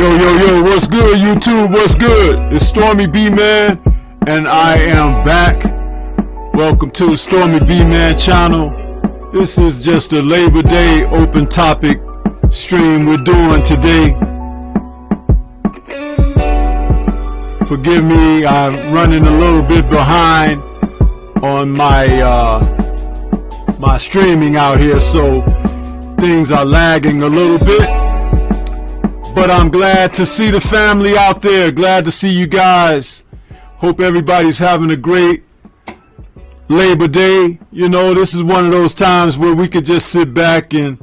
Yo, what's good, YouTube? What's good? It's Stormybman, and I am back. Welcome to Stormybman channel. This is just a Labor Day open topic stream we're doing today. Forgive me, I'm running a little bit behind on my my streaming out here, so things are lagging a little bit. But I'm glad to see the family out there. Glad to see you guys. Hope everybody's having a great Labor Day. You know, this is one of those times where we could just sit back and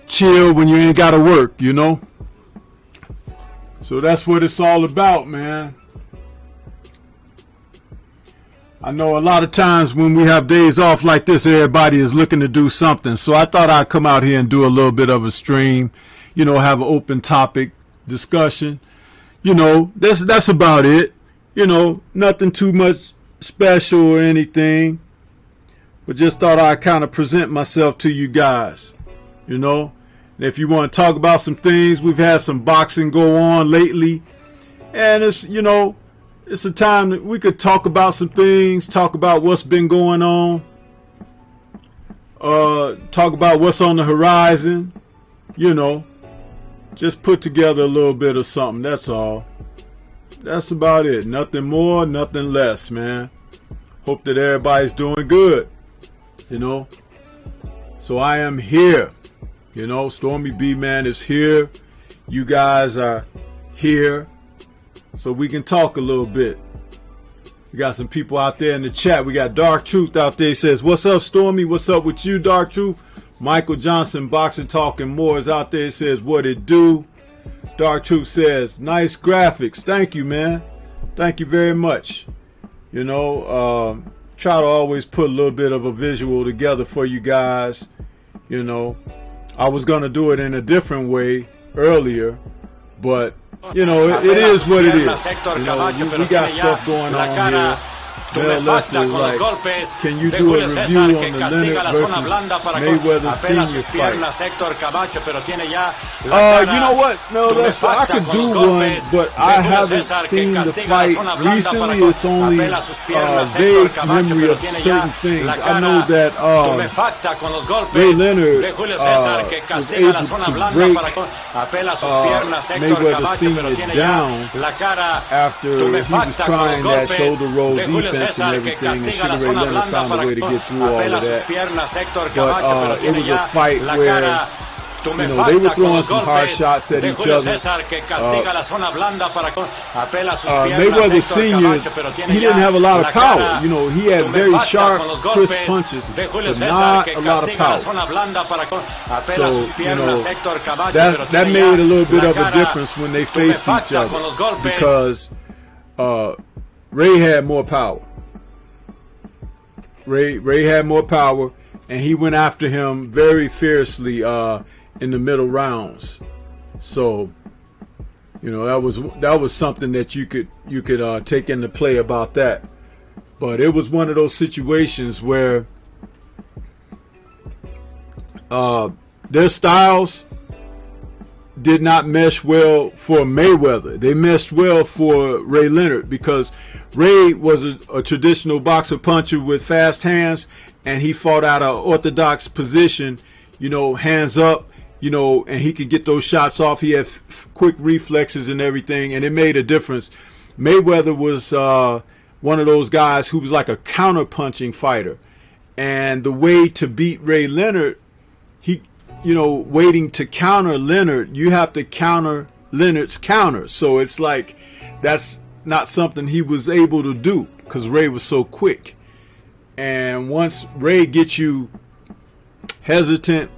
chill when you ain't got to work, you know. So that's what it's all about, man. I know a lot of times when we have days off like this, everybody is looking to do something. So I thought I'd come out here and do a little bit of a stream. You know, have an open topic discussion. You know, that's about it. You know, nothing too much special or anything. But just thought I'd kind of present myself to you guys. You know, and if you want to talk about some things, we've had some boxing go on lately. And it's, you know, it's a time that we could talk about some things, talk about what's been going on. Talk about what's on the horizon. You know. Just put together a little bit of something, that's all. That's about it. Nothing more, nothing less, man. Hope that everybody's doing good, you know. So I am here, you know. Stormybman is here. You guys are here. So we can talk a little bit. We got some people out there in the chat. We got Dark Truth out there. He says, what's up, Stormy? What's up with you, Dark Truth? Michael Johnson, Boxing Talking More, is out there. It says, what it do? Dark Truth says, nice graphics. Thank you, man. Thank you very much. You know, try to always put a little bit of a visual together for you guys. You know, I was going to do it in a different way earlier, but, you know, it is what it is. You know, we got stuff going on here. Mel Lester is like, can you do a review on the Leonard versus Mayweather senior fight? You know what, Mel Lester, I could do one, but I haven't seen the fight recently. It's only vague memory of certain things. I know that Ray Leonard was able to break Mayweather senior down after he was trying that shoulder roll defense and everything, and Sugar Ray Leonard found a way to get through all of that. But it was a fight where, you know, they were throwing some hard shots at each other. Mayweather Sr., he didn't have a lot of power. You know, he had very sharp, crisp punches, but not a lot of power. So, you know, that made a little bit of a difference when they faced each other, because Ray had more power. Ray had more power, and he went after him very fiercely in the middle rounds. So, you know, that was something that you could take into play about that. But it was one of those situations where their styles did not mesh well for Mayweather. They meshed well for Ray Leonard, because Ray was a traditional boxer puncher with fast hands, and he fought out an orthodox position, you know, hands up, you know, and he could get those shots off. He had quick reflexes and everything, and it made a difference. Mayweather was one of those guys who was like a counter-punching fighter. And the way to beat Ray Leonard, you know, waiting to counter Leonard, you have to counter Leonard's counter. So it's like, that's not something he was able to do, because Ray was so quick. And once Ray gets you hesitant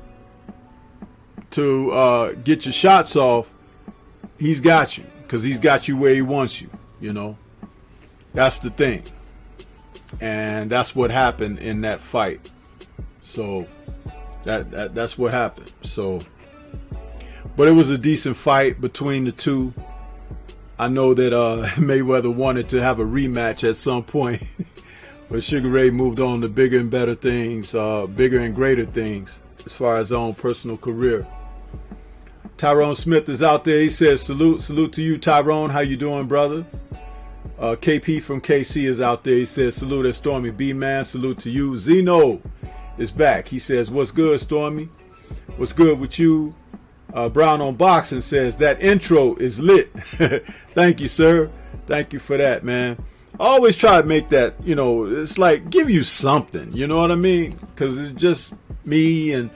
to get your shots off, he's got you, because he's got you where he wants you, you know. That's the thing. And that's what happened in that fight. So that's what happened. So, but it was a decent fight between the two. I know that Mayweather wanted to have a rematch at some point, but Sugar Ray moved on to bigger and better things, bigger and greater things as far as his own personal career. Tyrone Smith is out there. He says, salute to you, Tyrone. How you doing, brother? KP from KC is out there. He says, salute at Stormy B, man. Salute to you. Zeno is back. He says, what's good, Stormy? What's good with you? Brown on Boxing says, that intro is lit. Thank you, sir. Thank you for that, man. I always try to make that, you know, it's like give you something, you know what I mean? Because it's just me, and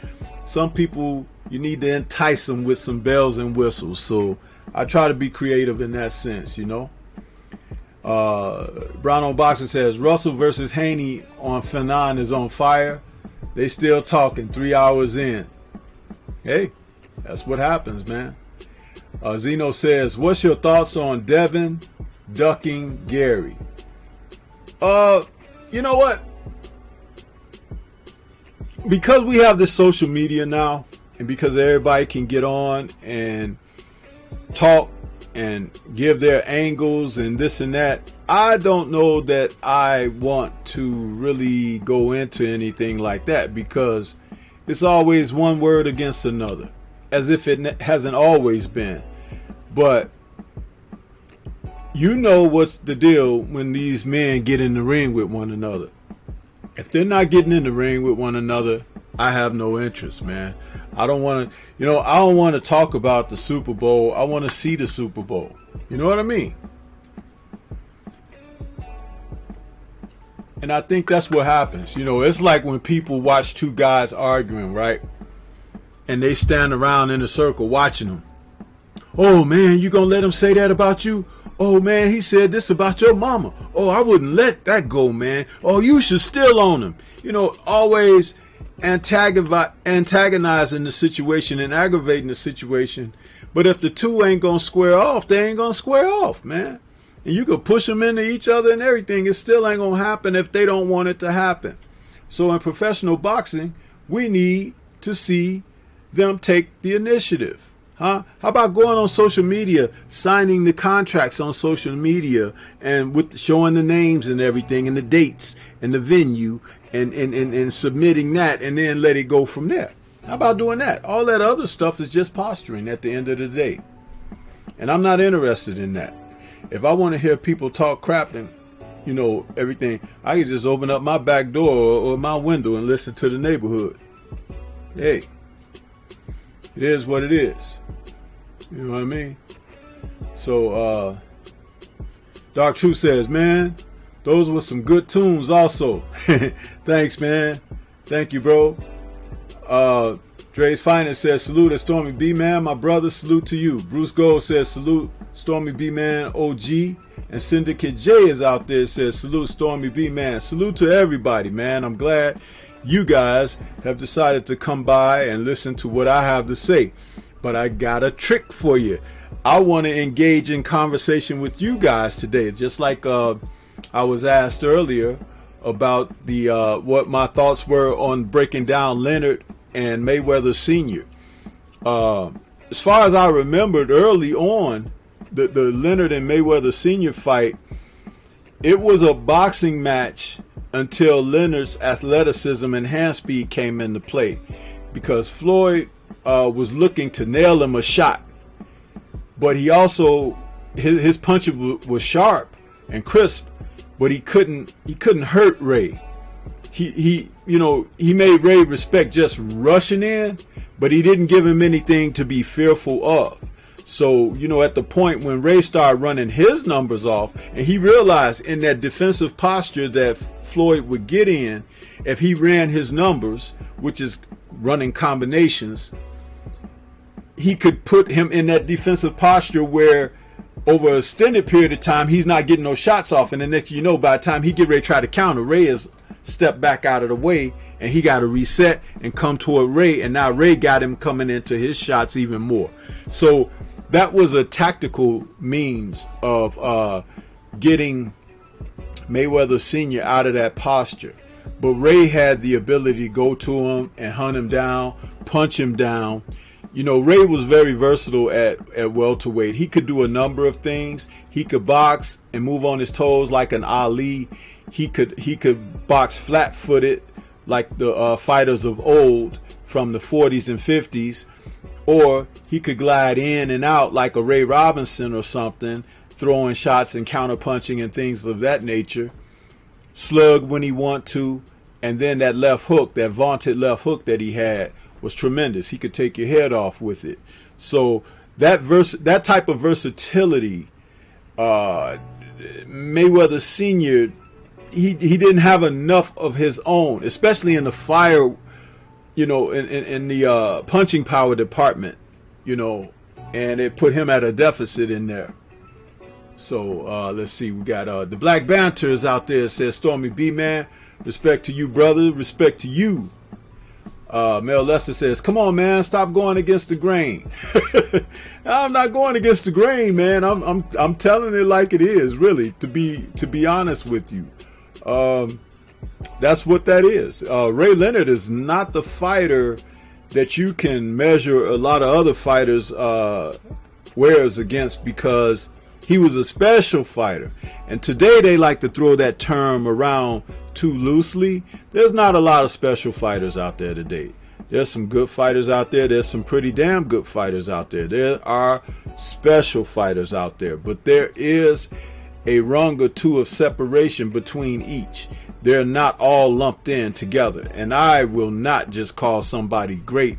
some people, you need to entice them with some bells and whistles. So I try to be creative in that sense, you know. Brown on Boxing says, Russell versus Haney on Fanon is on fire. They still talking 3 hours in. Hey, that's what happens, man. Zeno says, what's your thoughts on Devin ducking Gary? You know what? Because we have this social media now, and because everybody can get on and talk and give their angles and this and that, I don't know that I want to really go into anything like that, because it's always one word against another, as if it hasn't always been. But you know what's the deal when these men get in the ring with one another. If they're not getting in the ring with one another, I have no interest, man. I don't want to, you know, I don't want to talk about the Super Bowl. I want to see the Super Bowl. You know what I mean? And I think that's what happens. You know, it's like when people watch two guys arguing, right? And they stand around in a circle watching them. Oh, man, you going to let him say that about you? Oh, man, he said this about your mama. Oh, I wouldn't let that go, man. Oh, you should still own him. You know, always antagonizing the situation and aggravating the situation. But if the two ain't going to square off, they ain't going to square off, man. And you could push them into each other and everything. It still ain't going to happen if they don't want it to happen. So in professional boxing, we need to see them take the initiative. Huh? How about going on social media, signing the contracts on social media, and with showing the names and everything and the dates and the venue and submitting that, and then let it go from there. How about doing that? All that other stuff is just posturing at the end of the day. And I'm not interested in that. If I want to hear people talk crap and, you know, everything, I can just open up my back door or my window and listen to the neighborhood. Hey, it is what it is. You know what I mean? So, Dark Truth says, man, those were some good tunes also. Thanks, man. Thank you, bro. Dre's Finest says, salute at Stormy B, man. My brother, salute to you. Bruce Gold says, salute Stormy B, man, OG. And Syndicate J is out there, says, salute Stormy B, man. Salute to everybody, man. I'm glad you guys have decided to come by and listen to what I have to say. But I got a trick for you. I want to engage in conversation with you guys today. Just like I was asked earlier about the what my thoughts were on breaking down Leonard and Mayweather Sr. As far as I remembered early on, the Leonard and Mayweather Sr. fight, it was a boxing match until Leonard's athleticism and hand speed came into play, because Floyd was looking to nail him a shot, but he also his punch was sharp and crisp, but he couldn't hurt Ray. He made Ray respect just rushing in, but he didn't give him anything to be fearful of. So, you know, at the point when Ray started running his numbers off, and he realized in that defensive posture that Floyd would get in, if he ran his numbers, which is running combinations, he could put him in that defensive posture where over an extended period of time, he's not getting no shots off. And the next, you know, by the time he get ready to try to counter, Ray is stepped back out of the way, and he got to reset and come toward Ray. And now Ray got him coming into his shots even more. So that was a tactical means of getting Mayweather Sr. out of that posture. But Ray had the ability to go to him and hunt him down, punch him down. You know, Ray was very versatile at welterweight. He could do a number of things. He could box and move on his toes like an Ali. He could box flat-footed like the fighters of old from the 40s and 50s. or he could glide in and out like a Ray Robinson or something, throwing shots and counterpunching and things of that nature. Slug when he want to, and then that left hook, that vaunted left hook that he had was tremendous. He could take your head off with it. So that type of versatility, Mayweather Sr., he didn't have enough of his own, especially in the fire, you know, in the punching power department, you know, and it put him at a deficit in there. So let's see, we got the Black Banters out there. Says Stormybman, respect to you, brother, respect to you. Mel Lester says, come on, man, stop going against the grain. I'm not going against the grain, man. I'm telling it like it is, really, to be honest with you. That's what that is. Ray Leonard is not the fighter that you can measure a lot of other fighters' wares against, because he was a special fighter. And today they like to throw that term around too loosely. There's not a lot of special fighters out there today. There's some good fighters out there. There's some pretty damn good fighters out there. There are special fighters out there, but there is a rung or two of separation between each. They're not all lumped in together. And I will not just call somebody great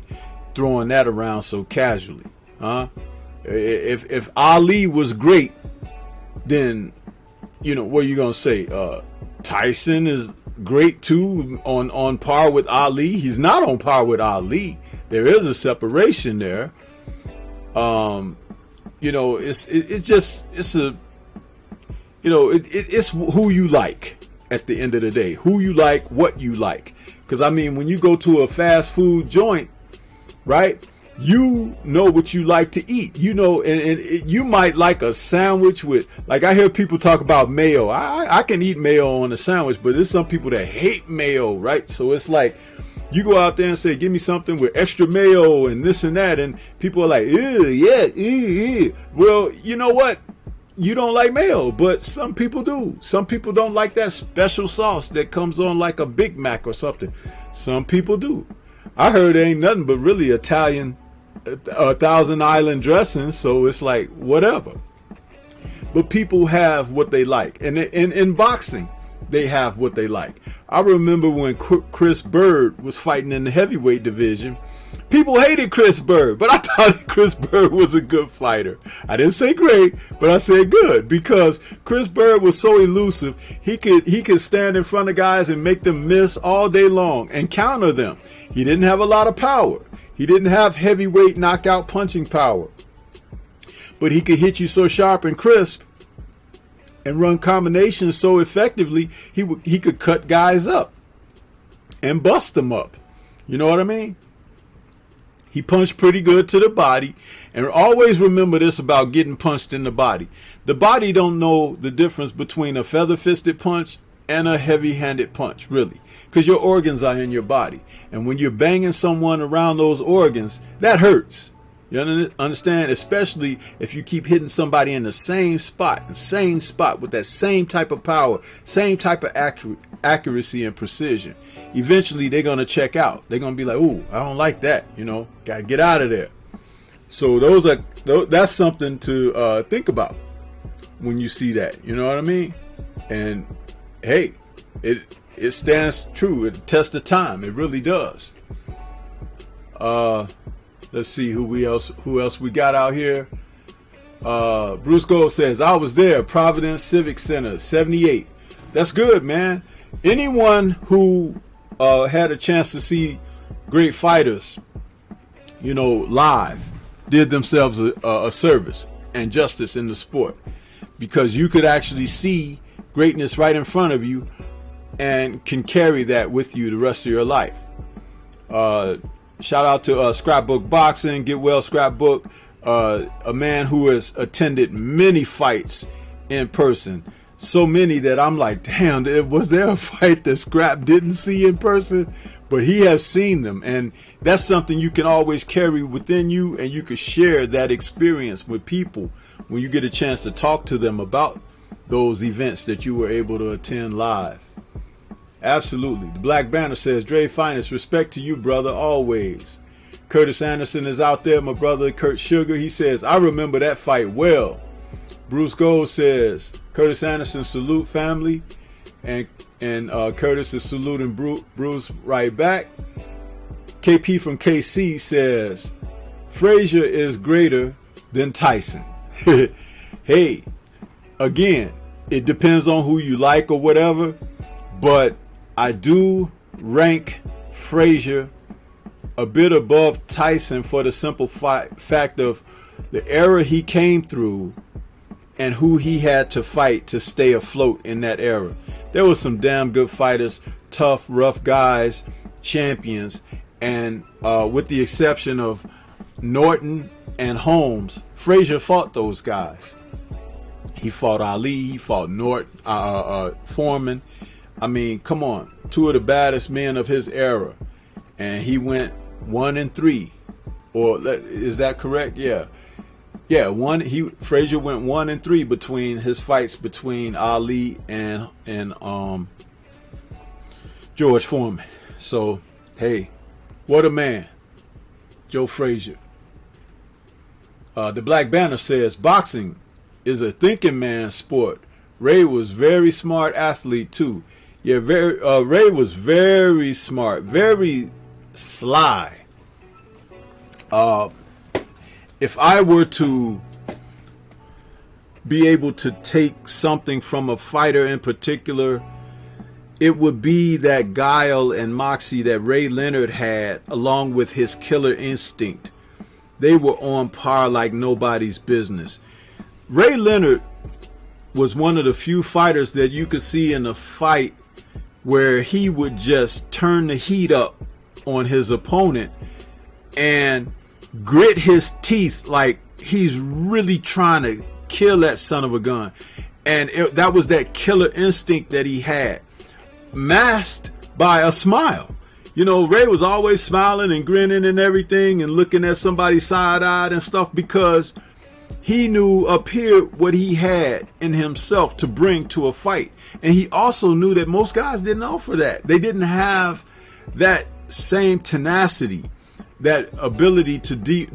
throwing that around so casually. If Ali was great, then, you know, what are you going to say? Tyson is great too, on par with Ali. He's not on par with Ali. There is a separation there. You know, it's who you like at the end of the day. Who you like, what you like. Because, I mean, when you go to a fast food joint, right, you know what you like to eat. You know, and you might like a sandwich with, like, I hear people talk about mayo. I can eat mayo on a sandwich, but there's some people that hate mayo, right? So it's like, you go out there and say, give me something with extra mayo and this and that, and people are like, ew, yeah, ew. Well, you know what? You don't like mayo, but some people do. Some people don't like that special sauce that comes on like a Big Mac or something. Some people do. I heard it ain't nothing but really Italian, Thousand Island dressing, so it's like whatever. But people have what they like, and in boxing, they have what they like. I remember when Chris Bird was fighting in the heavyweight division. People hated Chris Bird, but I thought Chris Bird was a good fighter. I didn't say great, but I said good, because Chris Bird was so elusive. He could stand in front of guys and make them miss all day long and counter them. He didn't have a lot of power. He didn't have heavyweight knockout punching power, but he could hit you so sharp and crisp and run combinations so effectively, he could cut guys up and bust them up. You know what I mean? He punched pretty good to the body. And always remember this about getting punched in the body. The body don't know the difference between a feather-fisted punch and a heavy-handed punch, really, because your organs are in your body. And when you're banging someone around those organs, that hurts. You understand? Especially if you keep hitting somebody in the same spot with that same type of power, same type of accuracy and precision. Eventually, they're going to check out. They're going to be like, ooh, I don't like that. You know, got to get out of there. So that's something to think about when you see that. You know what I mean? And hey, it stands true. It tests the time. It really does. Let's see who else we got out here. Bruce Gold says, I was there, Providence Civic Center, 78. That's good, man. Anyone who had a chance to see great fighters, you know, live, did themselves a service and justice in the sport, because you could actually see greatness right in front of you and can carry that with you the rest of your life. Shout out to Scrapbook Boxing, Get Well Scrapbook, a man who has attended many fights in person. So many that I'm like, damn, was there a fight that Scrap didn't see in person? But he has seen them. And that's something you can always carry within you, and you can share that experience with people when you get a chance to talk to them about those events that you were able to attend live. Absolutely. The Black Banner says, Dre Finest, respect to you, brother, always. Curtis Anderson is out there, my brother Kurt Sugar. He says, I remember that fight well. Bruce Gold says, Curtis Anderson, salute family. And Curtis is saluting Bruce right back. KP from KC says, Frazier is greater than Tyson. Hey, again, it depends on who you like or whatever, but I do rank Frazier a bit above Tyson for the simple fact of the era he came through and who he had to fight to stay afloat in that era. There was some damn good fighters, tough, rough guys, champions, and with the exception of Norton and Holmes, Frazier fought those guys. He fought Ali, he fought Foreman. I mean, come on, two of the baddest men of his era, and he went 1-3, or is that correct? Yeah. Frazier went 1-3 between his fights between Ali and George Foreman. So, hey, what a man, Joe Frazier. The Black Banner says boxing is a thinking man's sport. Ray was very smart athlete too. Yeah, Ray was very smart, very sly. If I were to be able to take something from a fighter in particular, it would be that guile and moxie that Ray Leonard had, along with his killer instinct. They were on par like nobody's business. Ray Leonard was one of the few fighters that you could see in a fight where he would just turn the heat up on his opponent and grit his teeth like he's really trying to kill that son of a gun. And that was that killer instinct that he had, masked by a smile. You know, Ray was always smiling and grinning and everything and looking at somebody side-eyed and stuff because he knew up here what he had in himself to bring to a fight. And he also knew that most guys didn't offer that. They didn't have that same tenacity, that ability to dig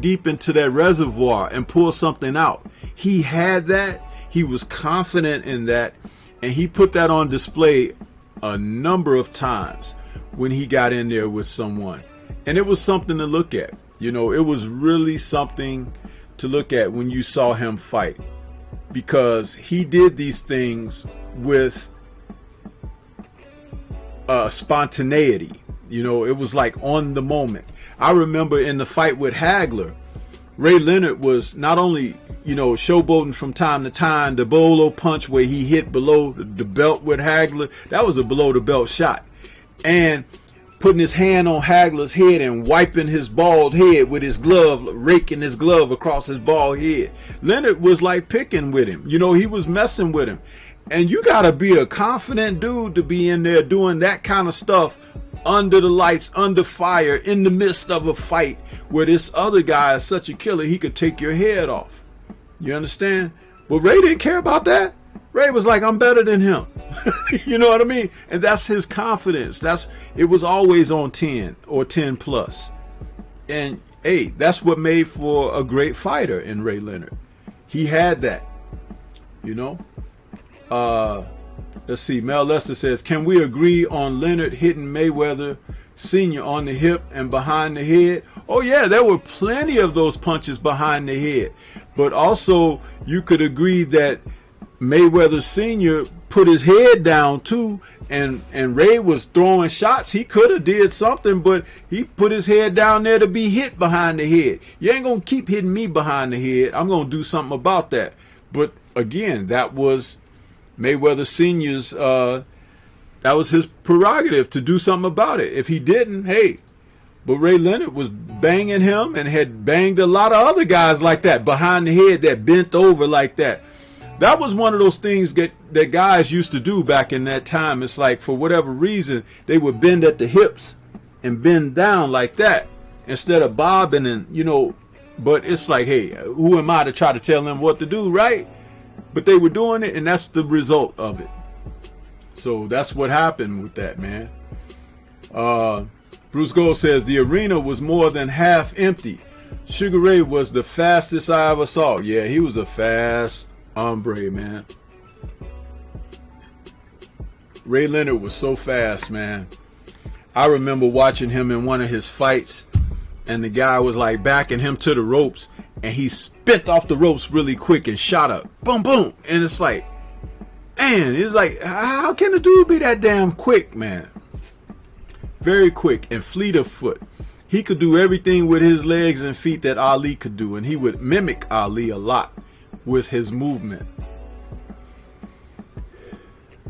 deep into that reservoir and pull something out. He had that. He was confident in that. And he put that on display a number of times when he got in there with someone. And it was something to look at. You know, it was really something to look at when you saw him fight, because he did these things with spontaneity. You know, it was like on the moment. I remember in the fight with Hagler, Ray Leonard was not only, you know, showboating from time to time, the bolo punch where he hit below the belt with Hagler, that was a below the belt shot, and putting his hand on Hagler's head and wiping his bald head with his glove, raking his glove across his bald head. Leonard was like picking with him. You know, he was messing with him. And you got to be a confident dude to be in there doing that kind of stuff under the lights, under fire, in the midst of a fight where this other guy is such a killer, he could take your head off. You understand? But Ray didn't care about that. Ray was like, I'm better than him. You know what I mean? And that's his confidence. It was always on 10 or 10 plus. And hey, that's what made for a great fighter in Ray Leonard. He had that, you know. Let's see. Mel Lester says, can we agree on Leonard hitting Mayweather Sr. on the hip and behind the head? Oh yeah, there were plenty of those punches behind the head. But also you could agree that Mayweather Sr. put his head down too, and Ray was throwing shots. He could have did something, but he put his head down there to be hit behind the head. You ain't gonna keep hitting me behind the head. I'm gonna do something about that. But again, that was Mayweather Sr.'s, that was his prerogative to do something about it. If he didn't, hey. But Ray Leonard was banging him and had banged a lot of other guys like that behind the head, that bent over like that. That was one of those things that guys used to do back in that time. It's like, for whatever reason, they would bend at the hips and bend down like that instead of bobbing, and, you know, but it's like, hey, who am I to try to tell them what to do, right? But they were doing it, and that's the result of it. So that's what happened with that, man. Bruce Gold says, the arena was more than half empty. Sugar Ray was the fastest I ever saw. Yeah, he was a fast hombre, man. Ray Leonard was so fast, man. I remember watching him in one of his fights, and the guy was like backing him to the ropes, and he spit off the ropes really quick and shot up. Boom, boom. And it's like, man, it's like, how can a dude be that damn quick, man? Very quick and fleet of foot. He could do everything with his legs and feet that Ali could do, and he would mimic Ali a lot with his movement.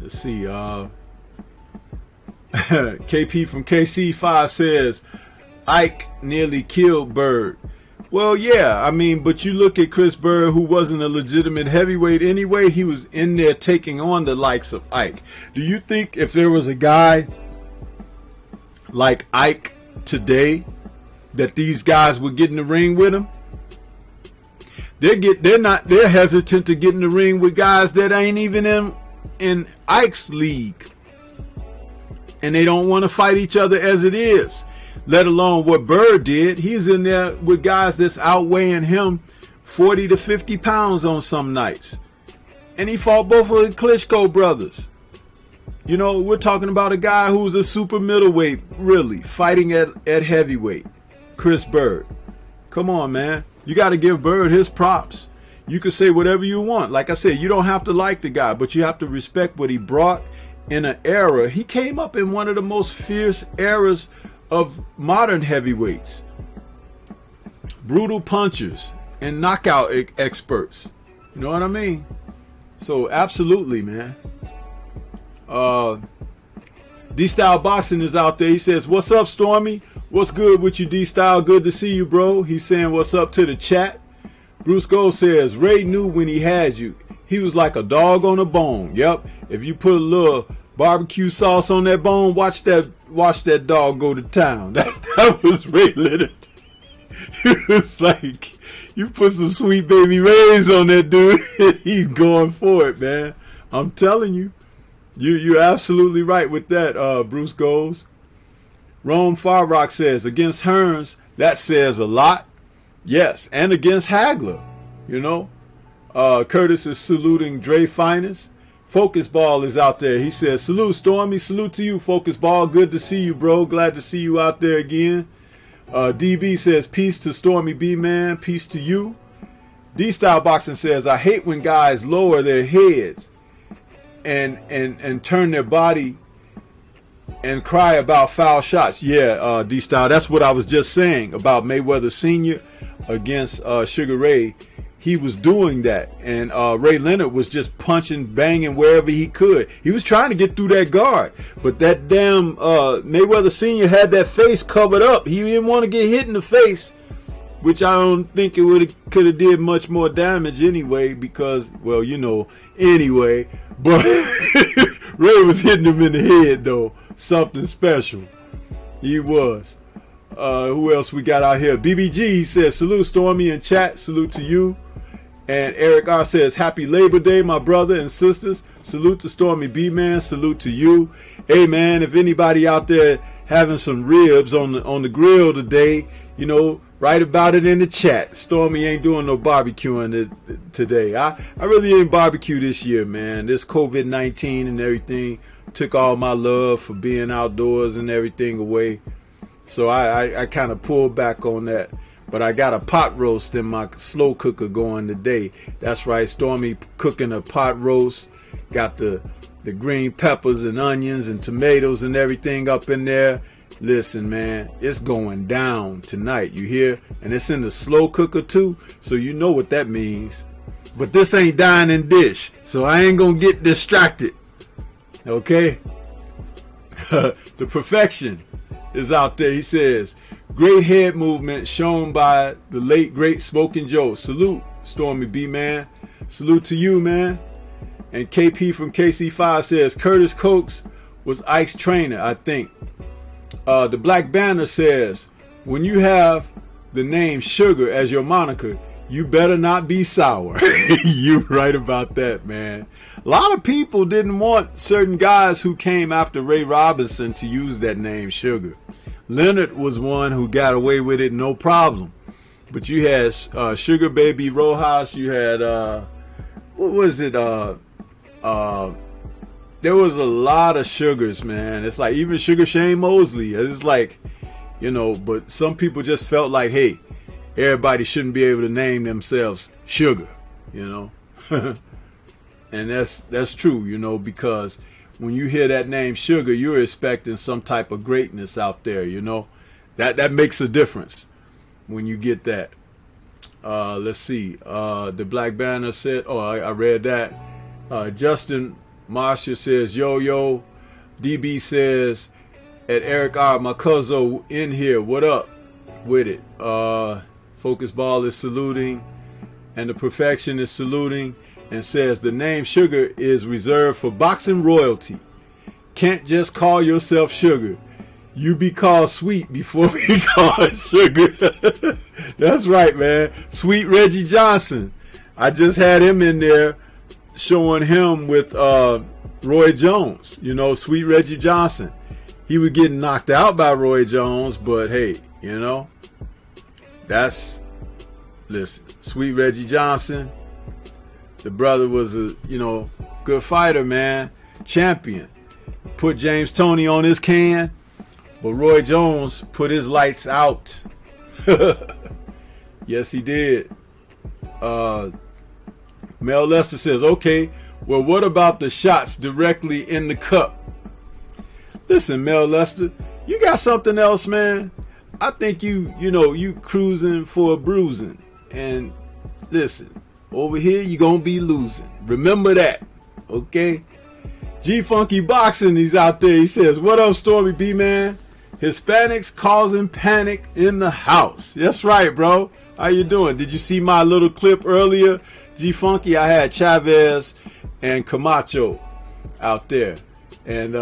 Let's see. KP from KC5 says, Ike nearly killed Bird. Well, yeah, I mean, but you look at Chris Bird, who wasn't a legitimate heavyweight anyway. He was in there taking on the likes of Ike. Do you think if there was a guy like Ike today, that these guys would get in the ring with him? They're hesitant to get in the ring with guys that ain't even in Ike's league, and they don't want to fight each other as it is, let alone what Bird did. He's in there with guys that's outweighing him 40 to 50 pounds on some nights, and he fought both of the Klitschko brothers. You know, we're talking about a guy who's a super middleweight, really, fighting at heavyweight. Chris Bird. Come on, man. You got to give Bird his props. You can say whatever you want. Like I said, you don't have to like the guy, but you have to respect what he brought in an era. He came up in one of the most fierce eras of modern heavyweights. Brutal punchers and knockout experts. You know what I mean? So, absolutely, man. D-Style Boxing is out there. He says, what's up, Stormy? What's good with you, D-Style? Good to see you, bro. He's saying what's up to the chat. Bruce Gold says, Ray knew when he had you. He was like a dog on a bone. Yep. If you put a little barbecue sauce on that bone, watch that dog go to town. That was Ray Leonard. It was like, you put some Sweet Baby Rays on that dude, and he's going for it, man. I'm telling you. You're absolutely right with that, Bruce Goes. Rome Farrock says, against Hearns, that says a lot. Yes, and against Hagler, you know. Curtis is saluting Dre Finest. Focus Ball is out there. He says, salute, Stormy. Salute to you, Focus Ball. Good to see you, bro. Glad to see you out there again. DB says, peace to Stormy B, man. Peace to you. D-Style Boxing says, I hate when guys lower their heads and turn their body and cry about foul shots. Yeah, D-Style, that's what I was just saying about Mayweather Sr. against Sugar Ray. He was doing that, and Ray Leonard was just punching, banging wherever he could. He was trying to get through that guard, but that damn Mayweather Sr. had that face covered up. He didn't want to get hit in the face, which I don't think it could have did much more damage anyway, because, well, you know, anyway. But Ray was hitting him in the head, though. Something special. He was. Who else we got out here? BBG says, salute Stormy in chat. Salute to you. And Eric R says, happy Labor Day, my brother and sisters. Salute to Stormy B, man. Salute to you. Hey, man, if anybody out there having some ribs on the grill today, you know, write about it in the chat. Stormy ain't doing no barbecuing today. I really ain't barbecue this year, man. This COVID-19 and everything took all my love for being outdoors and everything away. So I kind of pulled back on that. But I got a pot roast in my slow cooker going today. That's right, Stormy cooking a pot roast. Got the green peppers and onions and tomatoes and everything up in there. Listen, man, it's going down tonight, you hear? And it's in the slow cooker too, so you know what that means. But this ain't dining dish, so I ain't gonna get distracted. Okay? The Perfection is out there. He says, great head movement shown by the late, great Smoking Joe. Salute, Stormy B, man. Salute to you, man. And KP from KC5 says, Curtis Cokes was Ike's trainer, I think. The Black Banner says, when you have the name Sugar as your moniker, you better not be sour. You're right about that, man. A lot of people didn't want certain guys who came after Ray Robinson to use that name Sugar. Leonard was one who got away with it, no problem. But you had Sugar Baby Rojas. You had what was it? There was a lot of sugars, man. It's like even Sugar Shane Mosley. It's like, you know, but some people just felt like, hey, everybody shouldn't be able to name themselves Sugar, you know. And that's true, you know, because when you hear that name Sugar, you're expecting some type of greatness out there, you know. That makes a difference when you get that. Let's see. The Black Banner said, oh, I read that. Justin Marsha says, yo. DB says, at Eric R, my cuzzo in here, what up with it? Focus Ball is saluting, and the Perfection is saluting, and says the name Sugar is reserved for boxing royalty. Can't just call yourself Sugar. You be called Sweet before we call it Sugar. That's right, man. Sweet Reggie Johnson. I just had him in there showing him with Roy Jones. You know, Sweet Reggie Johnson. He was getting knocked out by Roy Jones, but hey, you know, listen, Sweet Reggie Johnson. The brother was a, you know, good fighter, man. Champion. Put James Toney on his can, but Roy Jones put his lights out. Yes, he did. Mel Lester says, okay, well, what about the shots directly in the cup? Listen, Mel Lester, you got something else, man. I think you cruising for a bruising. And listen, over here, you're going to be losing. Remember that, okay? G Funky Boxing, he's out there. He says, what up, Stormy B, man? Hispanics causing panic in the house. That's right, bro. How you doing? Did you see my little clip earlier? G Funky, I had Chavez and Camacho out there. And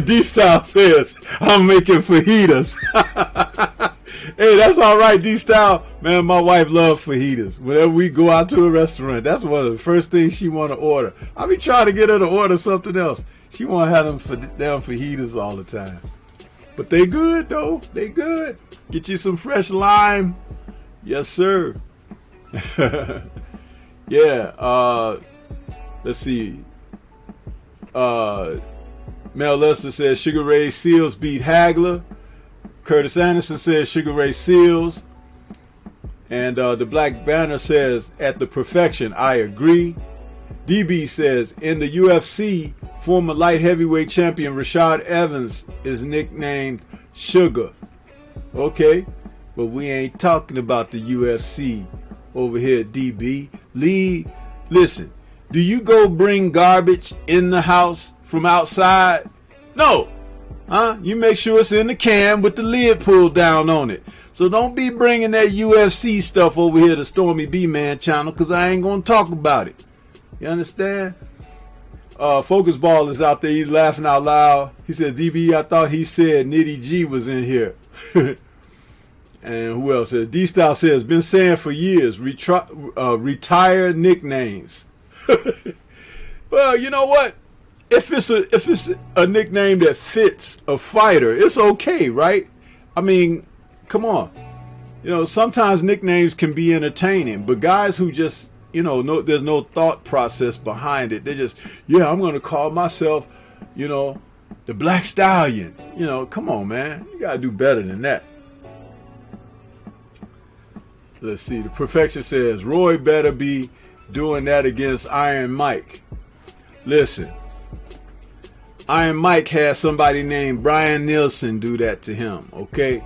D-Style says, I'm making fajitas. Hey, that's all right, D-Style. Man, my wife loves fajitas. Whenever we go out to a restaurant, that's one of the first things she want to order. I be trying to get her to order something else. She want to have them fajitas all the time. But they good, though. They good. Get you some fresh lime. Yes, sir. Yeah. Let's see. Mel Lester says Sugar Ray Seals beat Hagler. Curtis Anderson says Sugar Ray Seals. And the Black Banner says at the Perfection, I agree. DB says in the UFC, former light heavyweight champion Rashad Evans is nicknamed Sugar. Okay, but we ain't talking about the UFC over here, DB. Lee, listen, do you go bring garbage in the house from outside? No. Huh? You make sure it's in the can with the lid pulled down on it. So don't be bringing that UFC stuff over here to Stormy B Man channel, because I ain't going to talk about it. You understand? Focus Ball is out there. He's laughing out loud. He says, DB, I thought he said Nitty G was in here. And who else says? D-Style says, been saying for years, retire nicknames. Well, you know what? If it's a nickname that fits a fighter, it's okay, right? I mean, come on. You know, sometimes nicknames can be entertaining, but guys who just, you know, there's no thought process behind it. They just, yeah, I'm going to call myself, you know, the Black Stallion. You know, come on, man. You got to do better than that. Let's see. The Perfection says, Roy better be doing that against Iron Mike. Listen. Iron Mike had somebody named Brian Nielsen do that to him, okay?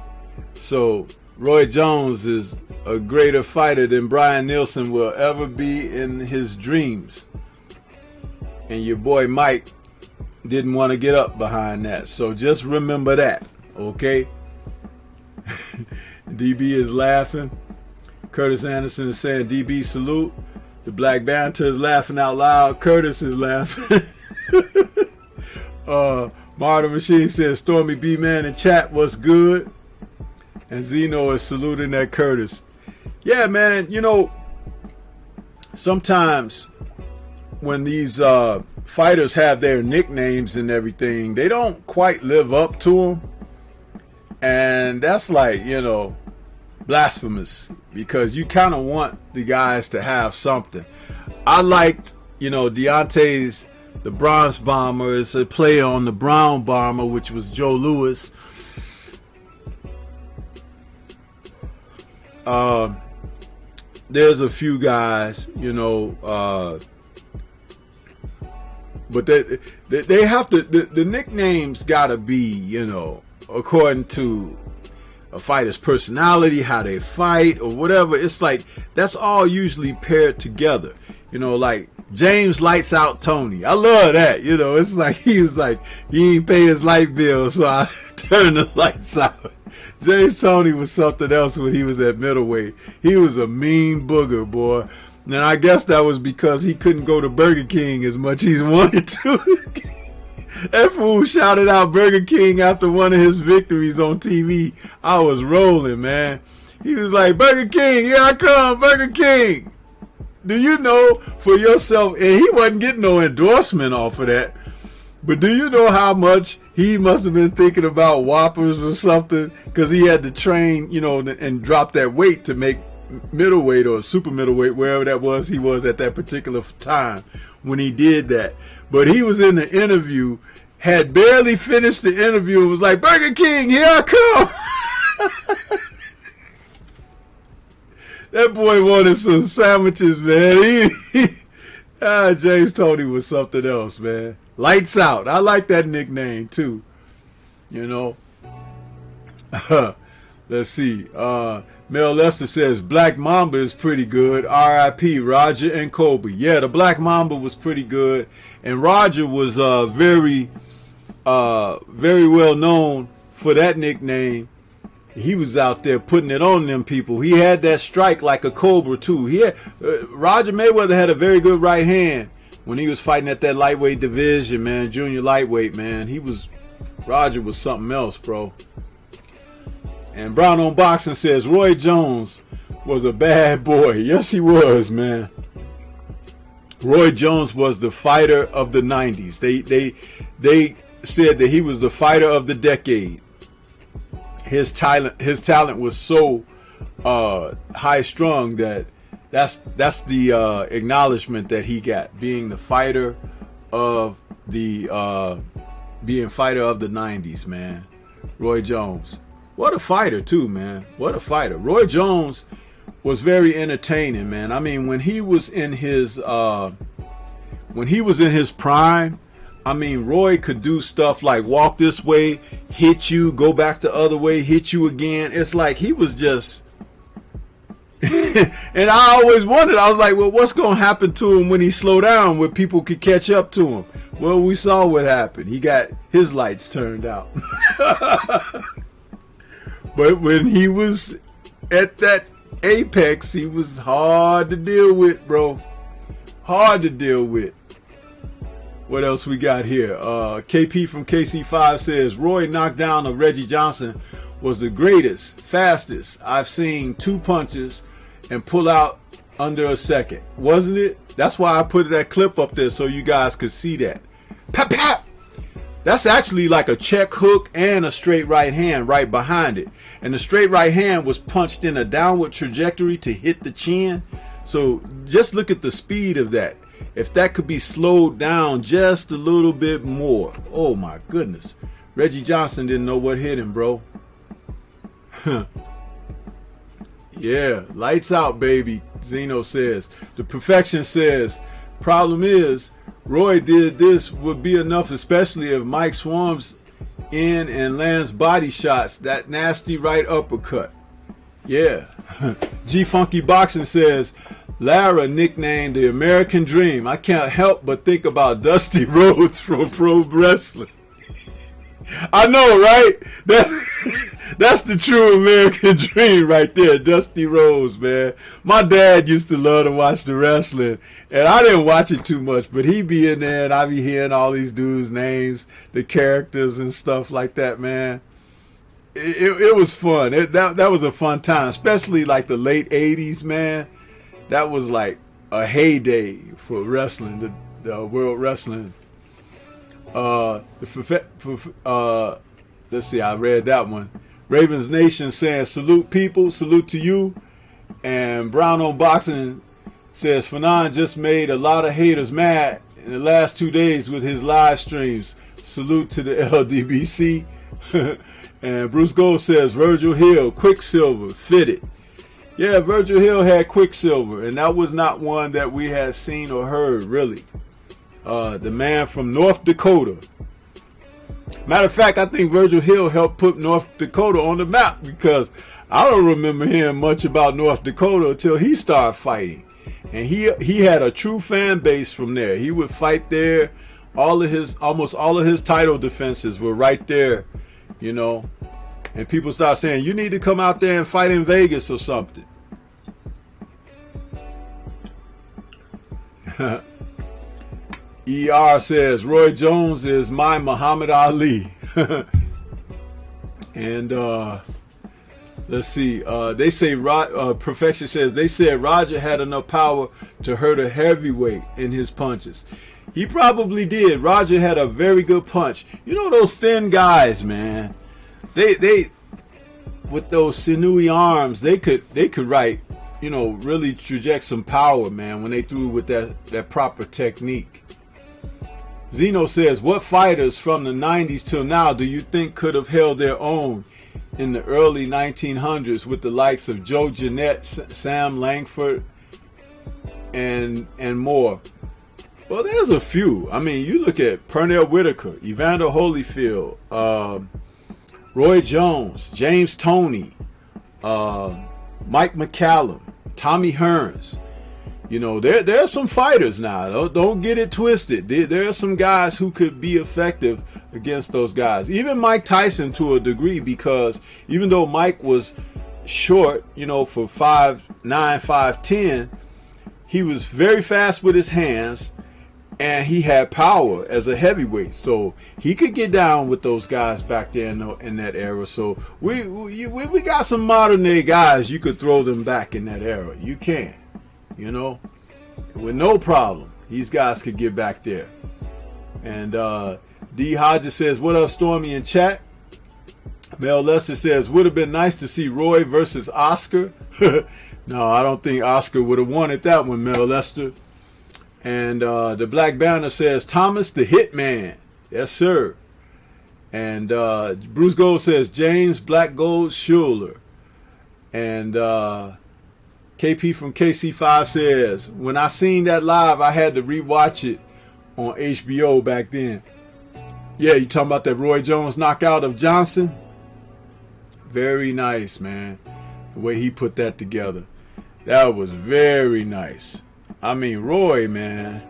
So, Roy Jones is a greater fighter than Brian Nielsen will ever be in his dreams. And your boy Mike didn't want to get up behind that. So, just remember that, okay? DB is laughing. Curtis Anderson is saying, DB salute. The Black Banter is laughing out loud. Curtis is laughing. Martin Machine says Stormy B Man in chat, what's good? And Zeno is saluting at Curtis. Yeah, man, you know, sometimes when these fighters have their nicknames and everything, they don't quite live up to them. And that's like, you know, blasphemous, because you kind of want the guys to have something. I liked, you know, Deontay's The Bronze Bomber is a play on the Brown Bomber, which was Joe Louis. There's a few guys, you know, but they have to, the nicknames gotta be, you know, according to a fighter's personality, how they fight or whatever. It's like, that's all usually paired together. You know, like James Lights Out Tony. I love that. You know, it's like, he was like, he ain't pay his light bill, so I turned the lights out. James Tony was something else when he was at middleweight. He was a mean booger, boy. And I guess that was because he couldn't go to Burger King as much as he wanted to. That fool shouted out Burger King after one of his victories on TV. I was rolling, man. He was like, Burger King, here I come, Burger King. Do you know for yourself, and he wasn't getting no endorsement off of that, but do you know how much he must have been thinking about Whoppers or something? Because he had to train, you know, and drop that weight to make middleweight or super middleweight, wherever that was he was at that particular time when he did that. But he was in the interview, had barely finished the interview, and was like, Burger King, here I come. That boy wanted some sandwiches, man. James Tony was something else, man. Lights Out. I like that nickname too. You know. Let's see. Mel Lester says Black Mamba is pretty good. R.I.P. Roger and Kobe. Yeah, the Black Mamba was pretty good, and Roger was very well known for that nickname. He was out there putting it on them people. He had that strike like a cobra too. He had, Roger Mayweather had a very good right hand when he was fighting at that lightweight division, man, junior lightweight, man. Roger was something else, bro. And Brown on Boxing says Roy Jones was a bad boy. Yes, he was, man. Roy Jones was the fighter of the 90s. They said that he was the fighter of the decade. His talent was so high strung that's the acknowledgement that he got, being the fighter of the 90s, man. Roy Jones, what a fighter too, man. What a fighter. Roy Jones was very entertaining, man. I mean, when he was in his prime, I mean, Roy could do stuff like walk this way, hit you, go back the other way, hit you again. It's like he was just... And I always wondered, I was like, well, what's going to happen to him when he slowed down where people could catch up to him? Well, we saw what happened. He got his lights turned out. But when he was at that apex, he was hard to deal with, bro. Hard to deal with. What else we got here? KP from KC5 says, Roy knockdown of Reggie Johnson was the greatest, fastest I've seen 2 punches and pull out under a second. Wasn't it? That's why I put that clip up there so you guys could see that. Pap, pap. That's actually like a check hook and a straight right hand right behind it. And the straight right hand was punched in a downward trajectory to hit the chin. So just look at the speed of that. If that could be slowed down just a little bit more. Oh my goodness. Reggie Johnson didn't know what hit him, bro. Yeah, lights out, baby. Zeno says. The Perfection says, problem is, Roy did this would be enough, especially if Mike swarms in and lands body shots. That nasty right uppercut. Yeah. G Funky Boxing says, Lara nicknamed the American Dream. I can't help but think about Dusty Rhodes from pro wrestling. I know, right? That's the true American dream right there, Dusty Rhodes, man. My dad used to love to watch the wrestling, and I didn't watch it too much, but he'd be in there, and I'd be hearing all these dudes' names, the characters and stuff like that, man. It was fun. That was a fun time, especially like the late 80s, man. That was like a heyday for wrestling, the world wrestling. Let's see, I read that one. Ravens Nation saying salute people, salute to you. And Brown on Boxing says Fanon just made a lot of haters mad in the last 2 days with his live streams. Salute to the LDBC. And Bruce Gold says Virgil Hill, Quicksilver, fitted. Yeah, Virgil Hill had Quicksilver, and that was not one that we had seen or heard, really. The man from North Dakota. Matter of fact, I think Virgil Hill helped put North Dakota on the map, because I don't remember hearing much about North Dakota until he started fighting. And he had a true fan base from there. He would fight there. Almost all of his title defenses were right there, you know. And people start saying, you need to come out there and fight in Vegas or something. ER says, Roy Jones is my Muhammad Ali. And let's see. They say, Perfection says, they said Roger had enough power to hurt a heavyweight in his punches. He probably did. Roger had a very good punch. You know those thin guys, man. They with those sinewy arms, they could right, you know, really project some power, man, when they threw with that proper technique. Zeno says, what fighters from the 90s till now do you think could have held their own in the early 1900s with the likes of Joe Jeanette, Sam Langford, and more? Well, there's a few. I mean, you look at Pernell Whitaker, Evander Holyfield, Roy Jones, James Toney, Mike McCallum, Tommy Hearns. You know, there are some fighters now. Don't get it twisted. There are some guys who could be effective against those guys. Even Mike Tyson to a degree, because even though Mike was short, you know, for 5'9", 5'10", he was very fast with his hands, and he had power as a heavyweight. So he could get down with those guys back there in that era. So we got some modern day guys. You could throw them back in that era. You can. You know, with no problem, these guys could get back there. And D. Hodges says, what up, Stormy in chat? Mel Lester says, would have been nice to see Roy versus Oscar. No, I don't think Oscar would have wanted that one, Mel Lester. And the Black Banner says, Thomas the Hitman. Yes, sir. And Bruce Gold says, James Black Gold Schuler. And KP from KC5 says, when I seen that live, I had to rewatch it on HBO back then. Yeah, you talking about that Roy Jones knockout of Johnson? Very nice, man. The way he put that together. That was very nice. I mean, Roy, man.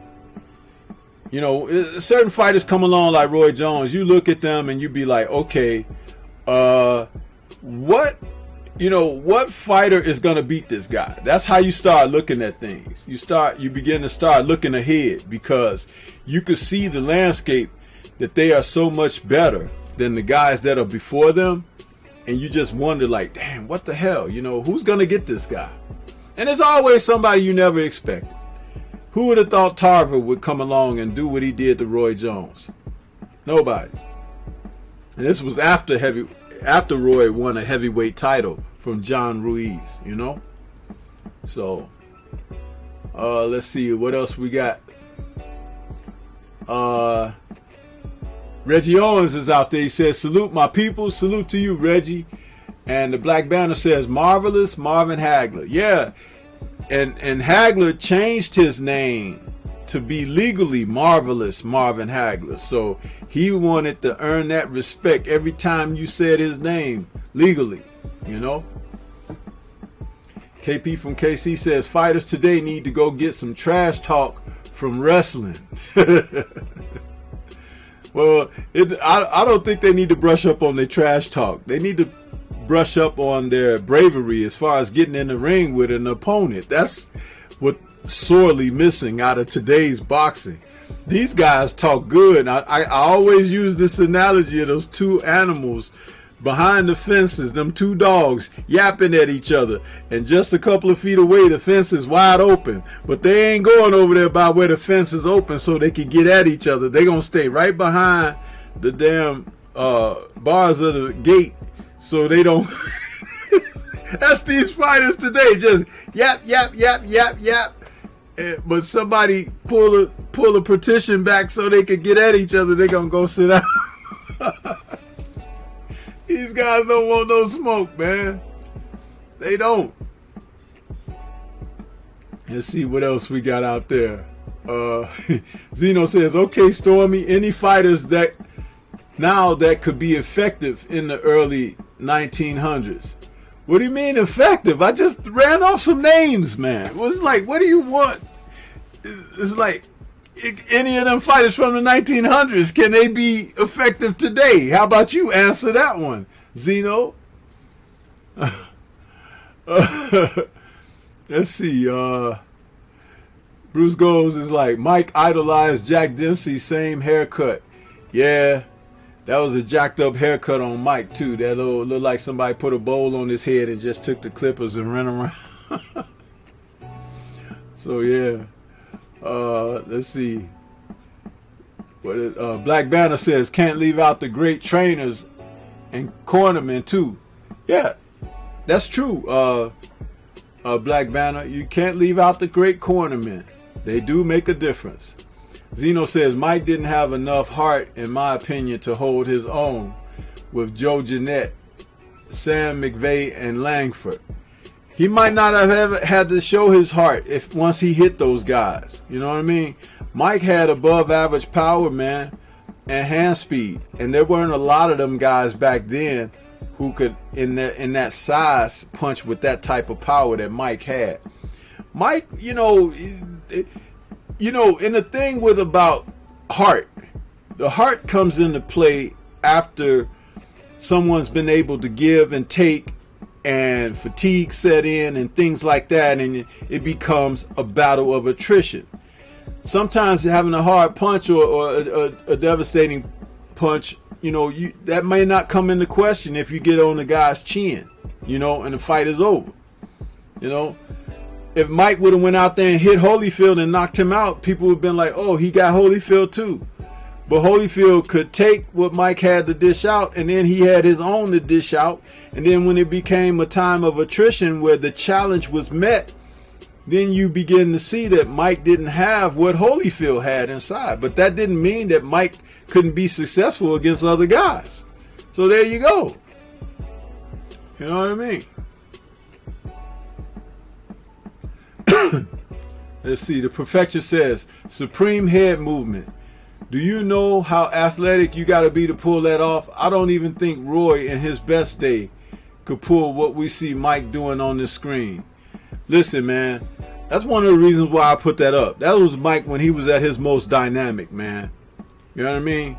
You know, certain fighters come along like Roy Jones. You look at them and you be like, okay, what fighter is going to beat this guy? That's how you start looking at things. You begin to start looking ahead, because you could see the landscape that they are so much better than the guys that are before them. And you just wonder, like, damn, what the hell? You know, who's going to get this guy? And there's always somebody you never expected. Who would have thought Tarver would come along and do what he did to Roy Jones? Nobody. And this was after Roy won a heavyweight title from John Ruiz, you know? So, let's see what else we got. Reggie Owens is out there. He says, salute my people. Salute to you, Reggie. And the Black Banner says, marvelous Marvin Hagler. Yeah. And Hagler changed his name to be legally Marvelous Marvin Hagler. So he wanted to earn that respect every time you said his name legally, you know? KP from KC says, fighters today need to go get some trash talk from wrestling. Well, I don't think they need to brush up on their trash talk. They need to brush up on their bravery as far as getting in the ring with an opponent. That's what's sorely missing out of today's boxing. These guys talk good. I always use this analogy of those two animals behind the fences, them two dogs yapping at each other, and just a couple of feet away the fence is wide open, but they ain't going over there by where the fence is open so they can get at each other. They gonna stay right behind the damn bars of the gate so they don't. That's these fighters today. Just yap, yap, yap, yap, yap. But somebody pull a petition back so they can get at each other. They gonna go sit down. These guys don't want no smoke, man. They don't. Let's see what else we got out there. Zeno says, okay, Stormy, any fighters that could be effective in the early 1900s? What do you mean effective? I just ran off some names, man. It was like, what do you want? It's like, any of them fighters from the 1900s, can they be effective today? How about you answer that one, Zeno? Let's see. Bruce Goes is like, Mike idolized Jack Dempsey, same haircut. Yeah, that was a jacked up haircut on Mike too. That looked like somebody put a bowl on his head and just took the clippers and ran around. So yeah. Let's see. Black Banner says, can't leave out the great trainers and cornermen too. Yeah, that's true. Black Banner, you can't leave out the great cornermen. They do make a difference. Zeno says, Mike didn't have enough heart, in my opinion, to hold his own with Joe Jeanette, Sam McVeigh, and Langford. He might not have ever had to show his heart once he hit those guys. You know what I mean? Mike had above average power, man, and hand speed. And there weren't a lot of them guys back then who could, in that size, punch with that type of power that Mike had. Mike, and the thing with about heart, the heart comes into play after someone's been able to give and take, and fatigue set in and things like that, and it becomes a battle of attrition. Sometimes having a hard punch or a devastating punch, that may not come into question if you get on the guy's chin, and the fight is over. If Mike would have went out there and hit Holyfield and knocked him out, people would have been like, oh, he got Holyfield too. But Holyfield could take what Mike had to dish out, and then he had his own to dish out. And then when it became a time of attrition where the challenge was met, then you begin to see that Mike didn't have what Holyfield had inside. But that didn't mean that Mike couldn't be successful against other guys. So there you go. You know what I mean? Let's see. The Perfection says, supreme head movement. Do you know how athletic you got to be to pull that off? I don't even think Roy in his best day could pull what we see Mike doing on the screen. Listen, man, that's one of the reasons why I put that up. That was Mike when he was at his most dynamic, man. You know what I mean?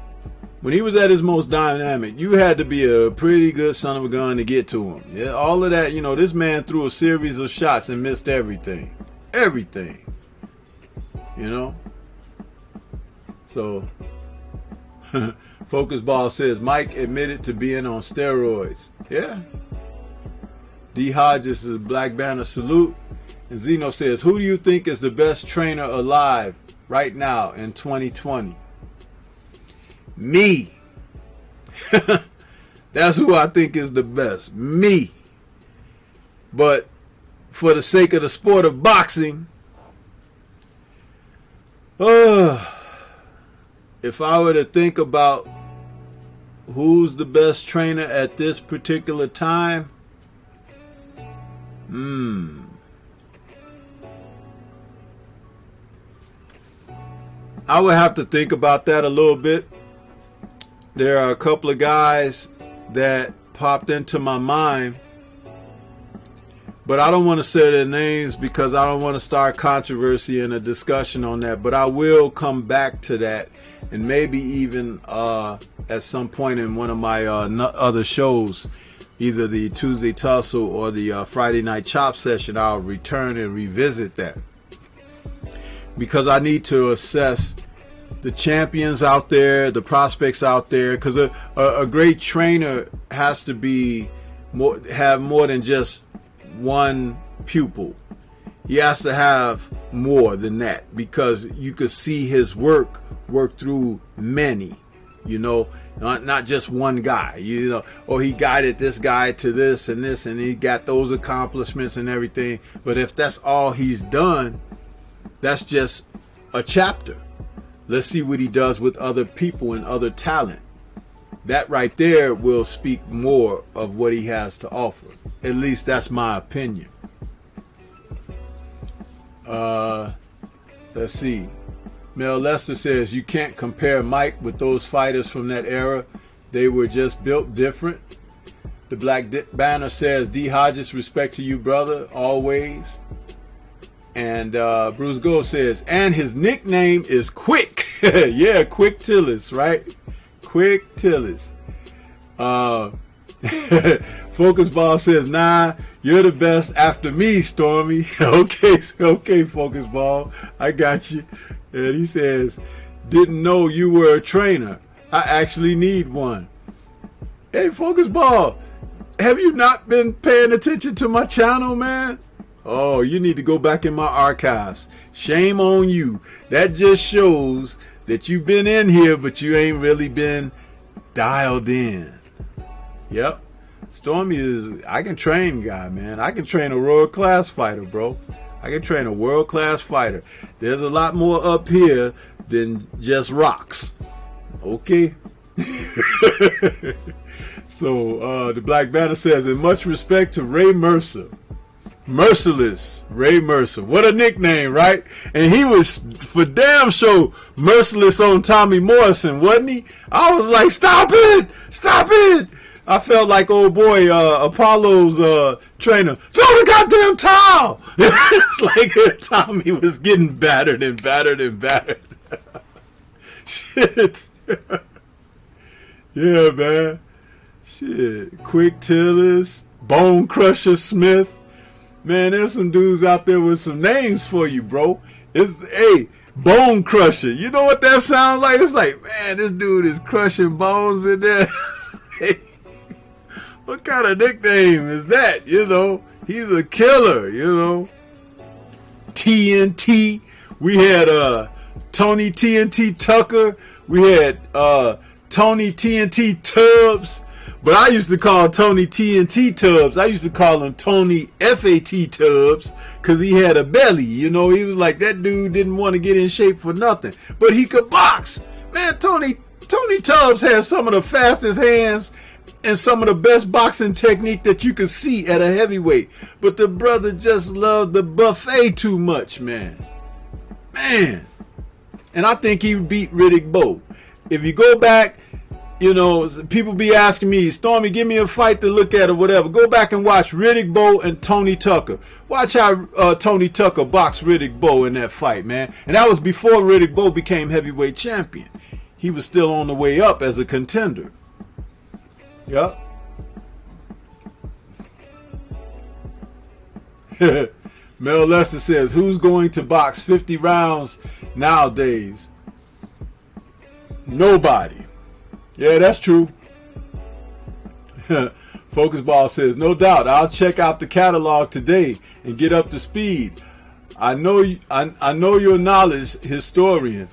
When he was at his most dynamic, you had to be a pretty good son of a gun to get to him. Yeah, all of that, this man threw a series of shots and missed everything. Everything. So, Focus Ball says, Mike admitted to being on steroids. Yeah. D. Hodges is Black Banner salute. And Zeno says, who do you think is the best trainer alive right now in 2020? Me. That's who I think is the best. Me. But for the sake of the sport of boxing, if I were to think about who's the best trainer at this particular time, I would have to think about that a little bit. There are a couple of guys that popped into my mind, but I don't want to say their names because I don't want to start controversy and a discussion on that. But I will come back to that, and maybe even at some point in one of my other shows, either the Tuesday Tussle or the Friday Night Chop session, I'll return and revisit that, because I need to assess the champions out there, the prospects out there, because a great trainer has to have more than just one pupil. He has to have more than that, because you could see his work through many. you know, not just one guy, you know, or he guided this guy to this, and he got those accomplishments and everything. But if that's all he's done, that's just a chapter. Let's see what he does with other people and other talent. That right there will speak more of what he has to offer. At least that's my opinion. Let's see. Mel Lester says, you can't compare Mike with those fighters from that era. They were just built different. The Black Banner says, D. Hodges, respect to you, brother, always. And Bruce Gold says, and his nickname is Quick. Yeah, Quick Tillis, right? Quick Tillis. Focus Ball says, nah, you're the best after me, Stormy. Okay, Focus Ball, I got you. And he says, didn't know you were a trainer. I actually need one. Hey, Focus Ball, have you not been paying attention to my channel, man? Oh, you need to go back in my archives. Shame on you. That just shows that you've been in here, but you ain't really been dialed in. Yep. Stormy is, I can train guy, man. I can train a world-class fighter, bro. I can train a world-class fighter. There's a lot more up here than just rocks. Okay? So, the Black Banner says, in much respect to Ray Mercer. Merciless Ray Mercer. What a nickname, right? And he was for damn sure merciless on Tommy Morrison, wasn't he? I was like, stop it! Stop it! I felt like old boy Apollo's trainer. Throw the goddamn towel! It's like Tommy was getting battered and battered and battered. Shit. Yeah, man. Shit. Quick Tillis, Bone Crusher Smith. Man, there's some dudes out there with some names for you, bro. It's, hey, Bone Crusher. You know what that sounds like? It's like, man, this dude is crushing bones in there. What kind of nickname is that? You know, he's a killer, you know. TNT. We had Tony TNT Tucker. We had Tony TNT Tubbs. But I used to call Tony TNT Tubbs. I used to call him Tony FAT Tubbs because he had a belly. You know, he was like, that dude didn't want to get in shape for nothing. But he could box. Man, Tony Tubbs has some of the fastest hands and some of the best boxing technique that you could see at a heavyweight. But the brother just loved the buffet too much, man. Man. And I think he beat Riddick Bowe. If you go back, you know, people be asking me, Stormy, give me a fight to look at or whatever. Go back and watch Riddick Bowe and Tony Tucker. Watch how Tony Tucker boxed Riddick Bowe in that fight, man. And that was before Riddick Bowe became heavyweight champion. He was still on the way up as a contender. Yep. Mel Lester says, who's going to box 50 rounds nowadays? Nobody. Yeah, that's true. Focus Ball says, no doubt, I'll check out the catalog today and get up to speed. I know your knowledge, historian.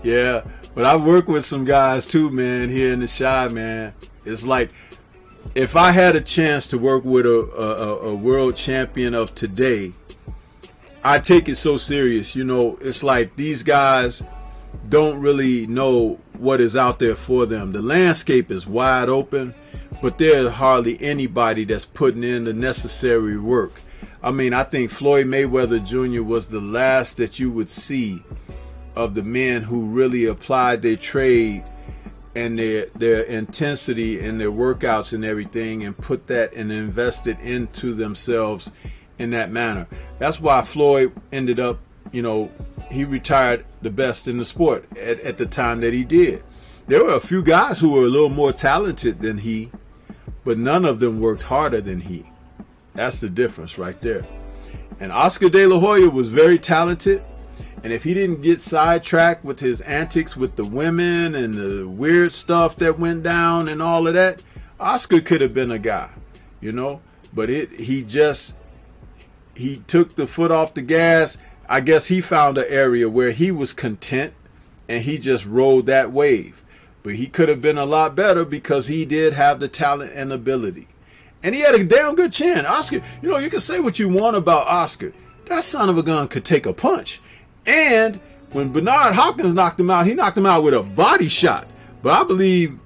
Yeah, but I work with some guys too, man, here in the Chi, man. It's like, if I had a chance to work with a world champion of today, I take it so serious. You know, it's like these guys don't really know what is out there for them. The landscape is wide open, but there's hardly anybody that's putting in the necessary work. I mean, I think Floyd Mayweather Jr. was the last that you would see of the men who really applied their trade and their intensity and their workouts and everything and put that and invested into themselves in that manner. That's why Floyd ended up, you know, he retired the best in the sport at the time that he did. There were a few guys who were a little more talented than he, but none of them worked harder than he. That's the difference right there. And Oscar De La Hoya was very talented. And if he didn't get sidetracked with his antics with the women and the weird stuff that went down and all of that, Oscar could have been a guy, you know. But he took the foot off the gas. I guess he found an area where he was content and he just rode that wave. But he could have been a lot better because he did have the talent and ability. And he had a damn good chin. Oscar, you know, you can say what you want about Oscar. That son of a gun could take a punch. And when Bernard Hopkins knocked him out, he knocked him out with a body shot. But I believe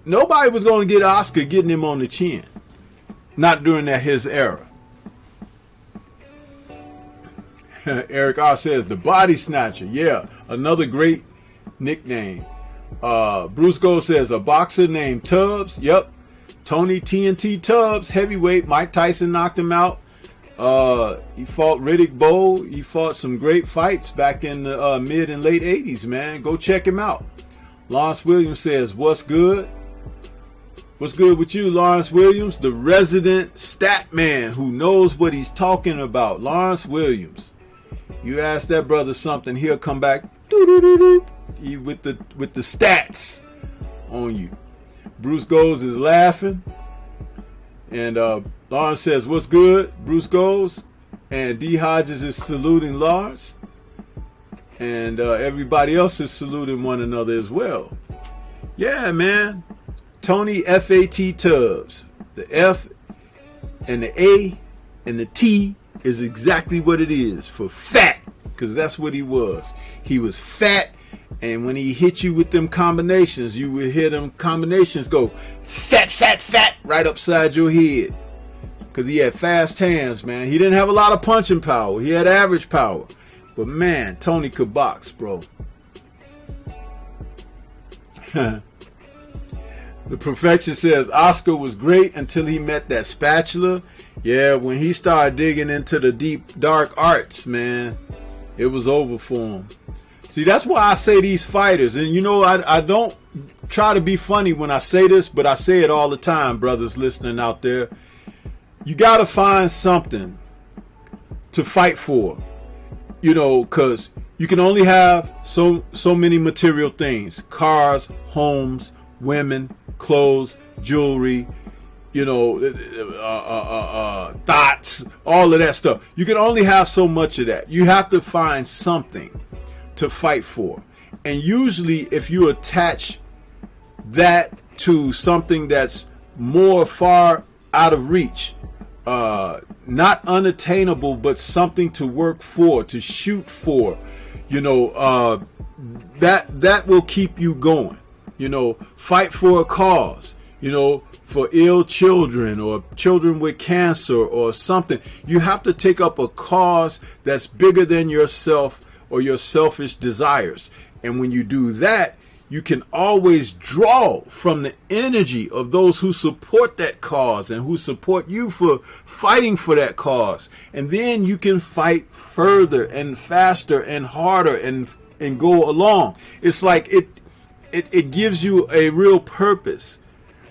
nobody was going to get Oscar getting him on the chin. Not during his era. Eric R. says, the Body Snatcher. Yeah, another great nickname. Bruce Gold says, a boxer named Tubbs. Yep. Tony TNT Tubbs, heavyweight. Mike Tyson knocked him out. He fought Riddick Bowe. He fought some great fights back in the mid and late 80s, man. Go check him out. Lawrence Williams says, what's good? What's good with you, Lawrence Williams? The resident stat man who knows what he's talking about. Lawrence Williams. You ask that brother something, he'll come back with the stats on you. Bruce Goes is laughing. And Lawrence says, what's good? Bruce Goes. And D. Hodges is saluting Lawrence. And everybody else is saluting one another as well. Yeah, man. Tony F.A.T. Tubbs. The F and the A and the T is exactly what it is for fat. Because that's what he was. He was fat. And when he hit you with them combinations, you would hear them combinations go fat, fat, fat right upside your head. Because he had fast hands, man. He didn't have a lot of punching power. He had average power. But man, Tony could box, bro. The Perfection says Oscar was great until he met that spatula. Yeah, when he started digging into the deep, dark arts, man, it was over for him. See, that's why I say these fighters, and you know, I don't try to be funny when I say this, but I say it all the time, brothers listening out there. You got to find something to fight for, you know, because you can only have so many material things: cars, homes, women, clothes, jewelry, you know, thoughts, all of that stuff. You can only have so much of that. You have to find something to fight for. And usually if you attach that to something that's more far out of reach, not unattainable, but something to work for, to shoot for, you know, that will keep you going. You know, fight for a cause, you know, for ill children or children with cancer or something. You have to take up a cause that's bigger than yourself or your selfish desires. And when you do that, you can always draw from the energy of those who support that cause and who support you for fighting for that cause. And then you can fight further and faster and harder and go along. It's like it gives you a real purpose.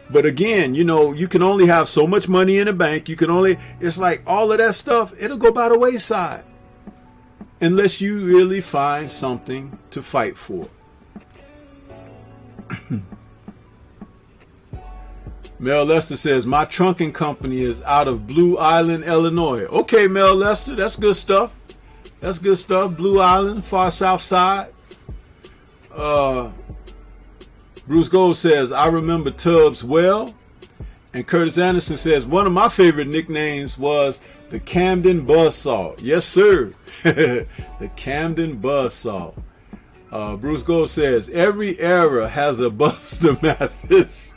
But again, you know, you can only have so much money in the bank. You can only, it's like all of that stuff, it'll go by the wayside. Unless you really find something to fight for. Mel Lester says, my trunking company is out of Blue Island, Illinois. Okay, Mel Lester, that's good stuff. That's good stuff. Blue Island, far south side. Bruce Gold says, I remember Tubbs well. And Curtis Anderson says, one of my favorite nicknames was the Camden Buzzsaw. Yes, sir. The Camden Buzzsaw. Bruce Gold says, every era has a Buster Mathis.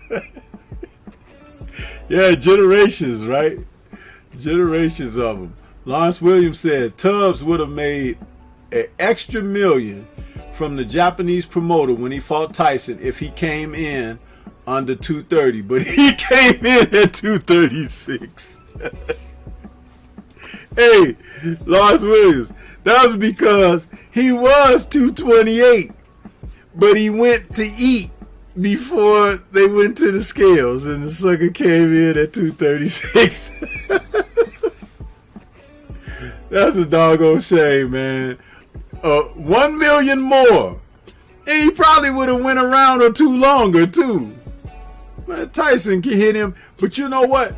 Yeah, generations, right? Generations of them. Lawrence Williams said, Tubbs would have made an extra million from the Japanese promoter when he fought Tyson if he came in under 230, but he came in at 236. Hey, Lawrence Williams, that was because he was 228, but he went to eat before they went to the scales, and the sucker came in at 236. That's a doggone shame, man. 1 million more. And he probably would have went a round or two longer, too. Man, Tyson can hit him. But you know what?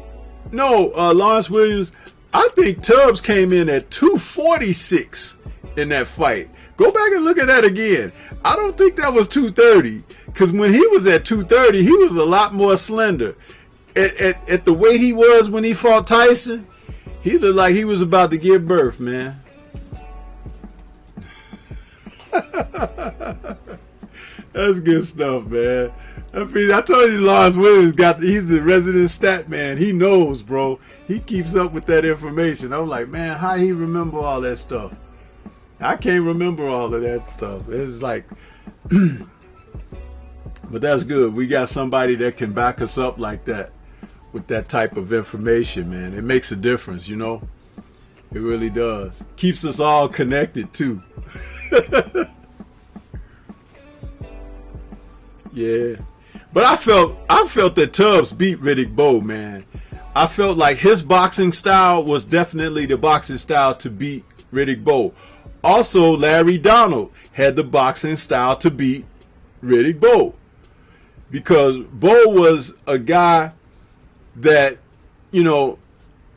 No, Lawrence Williams, I think Tubbs came in at 246 in that fight. Go back and look at that again. I don't think that was 230, because when he was at 230, he was a lot more slender. At the weight he was when he fought Tyson, he looked like he was about to give birth, man. That's good stuff, man. I told you Lawrence Williams he's the resident stat man. He knows, bro. He keeps up with that information. I'm like, man, how he remember all that stuff? I can't remember all of that stuff. It's like, but that's good. We got somebody that can back us up like that with that type of information, man. It makes a difference, you know? It really does. Keeps us all connected, too. Yeah. But I felt that Tubbs beat Riddick Bowe, man. I felt like his boxing style was definitely the boxing style to beat Riddick Bowe. Also, Larry Donald had the boxing style to beat Riddick Bowe. Because Bowe was a guy that, you know,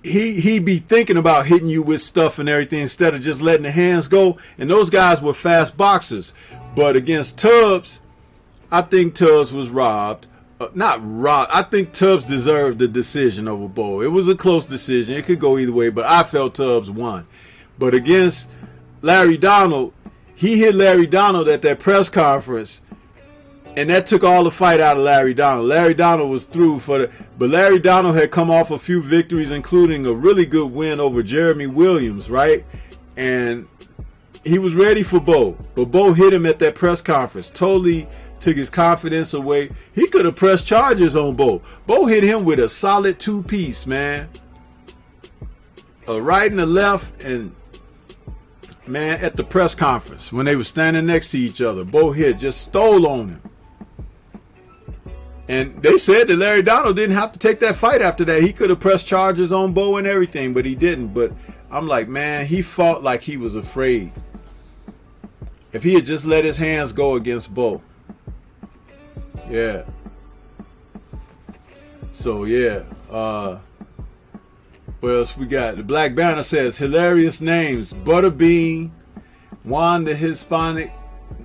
he be thinking about hitting you with stuff and everything instead of just letting the hands go. And those guys were fast boxers. But against Tubbs, I think Tubbs was robbed. Not robbed. I think Tubbs deserved the decision over Bowe. It was a close decision. It could go either way, but I felt Tubbs won. But against Larry Donald, he hit Larry Donald at that press conference, and that took all the fight out of Larry Donald. Larry Donald was through but Larry Donald had come off a few victories, including a really good win over Jeremy Williams, right? And he was ready for Bowe, but Bowe hit him at that press conference, totally took his confidence away. He could have pressed charges on Bowe. Bowe hit him with a solid two-piece, man. A right and a left, and man, at the press conference when they were standing next to each other, Bowe hit, just stole on him. And they said that Larry Donald didn't have to take that fight after that. He could have pressed charges on Bowe and everything, but he didn't. But I'm like, man, he fought like he was afraid. If he had just let his hands go against Bowe. Yeah. So, yeah. What else we got? The Black Banner says, hilarious names. Butterbean, Juan the Hispanic,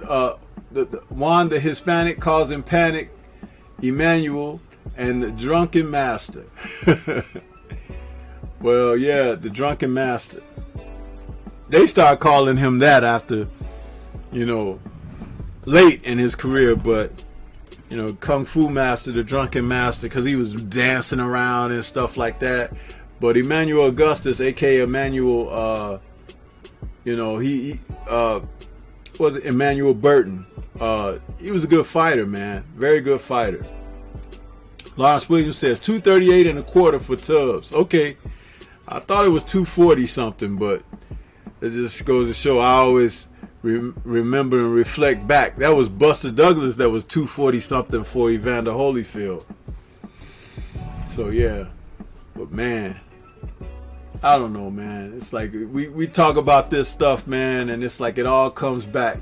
Juan the Hispanic causing panic, Emmanuel, and the Drunken Master. Well, yeah, the Drunken Master. They start calling him that after, you know, late in his career, but, you know, Kung Fu Master, the Drunken Master, because he was dancing around and stuff like that. But Emmanuel Augustus, a.k.a. Emmanuel, you know, he was Emmanuel Burton. He was a good fighter, man. Very good fighter. Lawrence Williams says 238 and a quarter for Tubbs. Okay. I thought it was 240 something, but it just goes to show I always remember and reflect back. That was Buster Douglas that was 240 something for Evander Holyfield. So, yeah. But, man, I don't know, man. It's like we talk about this stuff, man, and it's like it all comes back.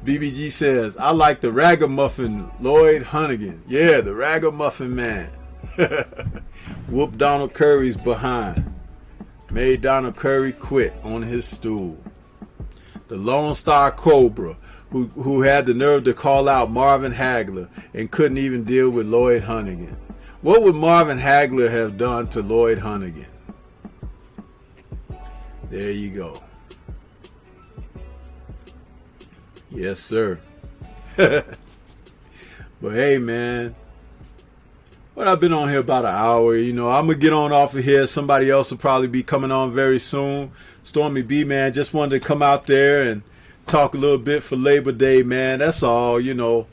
BBG says, I like the ragamuffin Lloyd Hunnigan. Yeah, the ragamuffin man. Whooped Donald Curry's behind. Made Donald Curry quit on his stool. The Lone Star Cobra, who had the nerve to call out Marvin Hagler and couldn't even deal with Lloyd Hunnigan. What would Marvin Hagler have done to Lloyd Hunnigan? There you go. Yes, sir. But hey, man. Well, I've been on here about an hour. You know, I'm going to get on off of here. Somebody else will probably be coming on very soon. Stormybman, just wanted to come out there and talk a little bit for Labor Day, man. That's all, you know.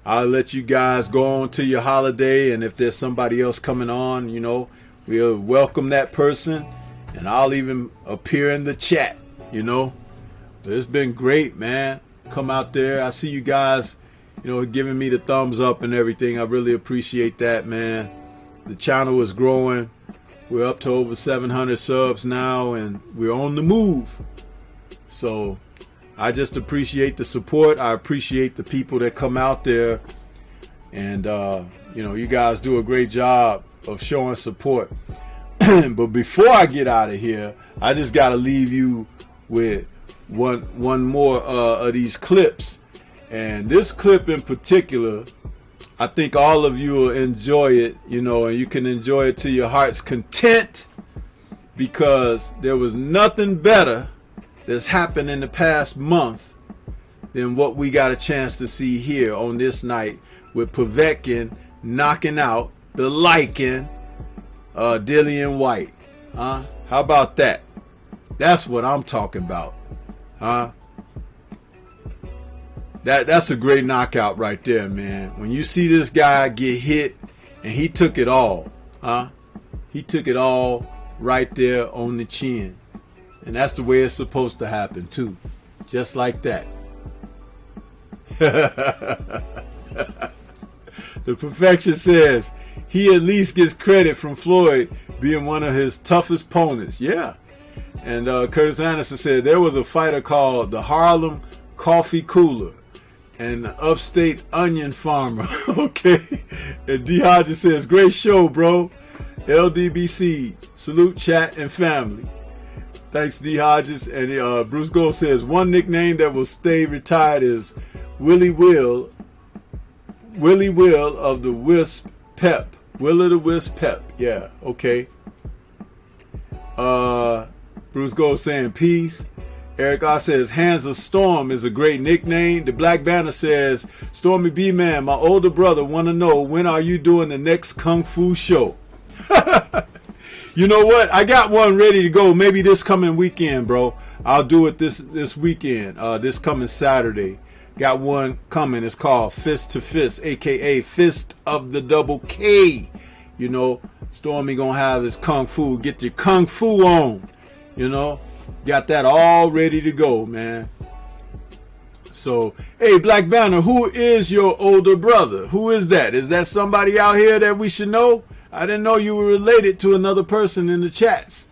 I'll let you guys go on to your holiday. And if there's somebody else coming on, you know, we'll welcome that person. And I'll even appear in the chat, you know. But it's been great, man. Come out there. I see you guys, you know, giving me the thumbs up and everything. I really appreciate that, man. The channel is growing. We're up to over 700 subs now, and we're on the move. So I just appreciate the support. I appreciate the people that come out there. And, you know, you guys do a great job of showing support. But before I get out of here, I just got to leave you with one more of these clips. And this clip in particular, I think all of you will enjoy it, you know, and you can enjoy it to your heart's content, because there was nothing better that's happened in the past month than what we got a chance to see here on this night with Povetkin knocking out the Lycan Dillian White. How about that? That's what I'm talking about. That's a great knockout right there, man. When you see this guy get hit, and he took it all. He took it all right there on the chin. And that's the way it's supposed to happen too. Just like that. The Perfection says he at least gets credit from Floyd being one of his toughest opponents. Yeah. And Curtis Anderson said there was a fighter called the Harlem Coffee Cooler and the Upstate Onion Farmer. Okay. And D. Hodges says, great show, bro. LDBC. Salute, chat, and family. Thanks, D. Hodges. And Bruce Gold says, one nickname that will stay retired is Willie Will of the Wisp Pep. Will of the Wisp Pep. Yeah, okay. Bruce Gold saying peace. Eric R says Hands of Storm is a great nickname. The Black Banner says Stormybman, my older brother, want to know when are you doing the next Kung Fu show? You know what? I got one ready to go. Maybe this coming weekend, bro. I'll do it this weekend. This coming Saturday. Got one coming. It's called Fist to Fist, aka Fist of the Double K. You know, Stormy gonna have his Kung Fu. Get your Kung Fu on. You know, got that all ready to go, man. So, hey, Black Banner, who is your older brother? Who is that? Is that somebody out here that we should know? I didn't know you were related to another person in the chats.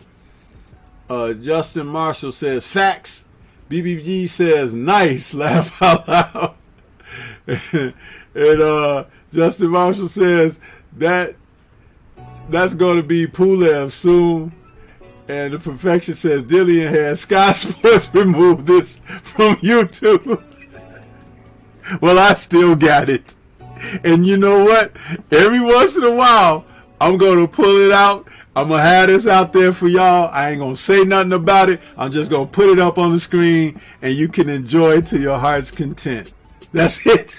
Justin Marshall says facts. BBG says nice. Laugh out loud. And Justin Marshall says that's going to be Pulev soon. And the Perfection says Dillian has Sky Sports remove this from YouTube. Well, I still got it. And you know what? Every once in a while, I'm going to pull it out. I'm going to have this out there for y'all. I ain't going to say nothing about it. I'm just going to put it up on the screen and you can enjoy it to your heart's content. That's it.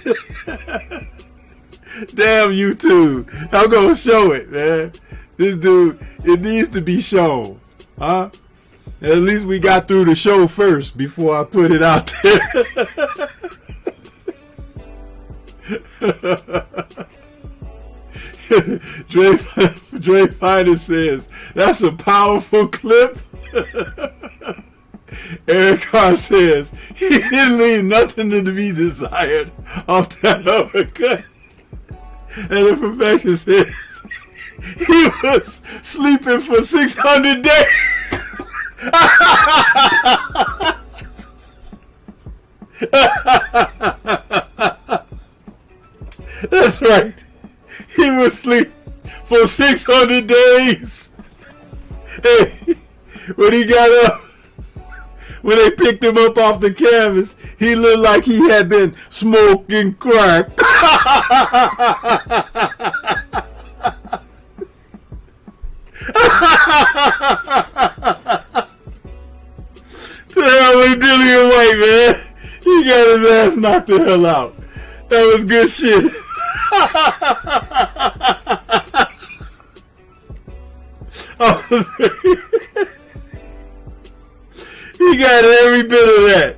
Damn YouTube. I'm going to show it, man. This dude, it needs to be shown. At least we got through the show first before I put it out there. Dre Finder says that's a powerful clip. Eric Carr says he didn't leave nothing to be desired off that uppercut. And the Perfection says he was sleeping for 600 days. That's right. He was asleep for 600 days. Hey, when he got up, when they picked him up off the canvas, he looked like he had been smoking crack. The hell with Dillian White, man. He got his ass knocked the hell out. That was good shit. He got every bit of that.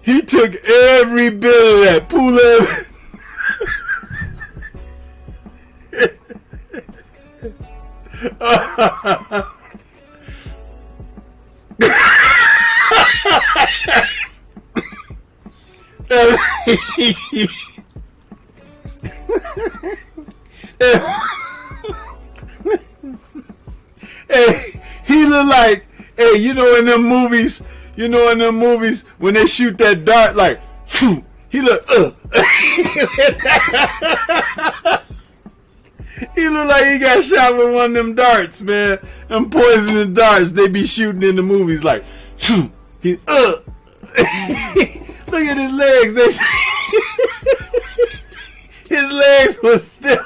He took every bit of that. Pulev. Hey, he look like, hey, you know in them movies when they shoot that dart, like, he look, he look like he got shot with one of them darts, man. Them poisonous darts they be shooting in the movies, like, he, Look at his legs. His legs was still.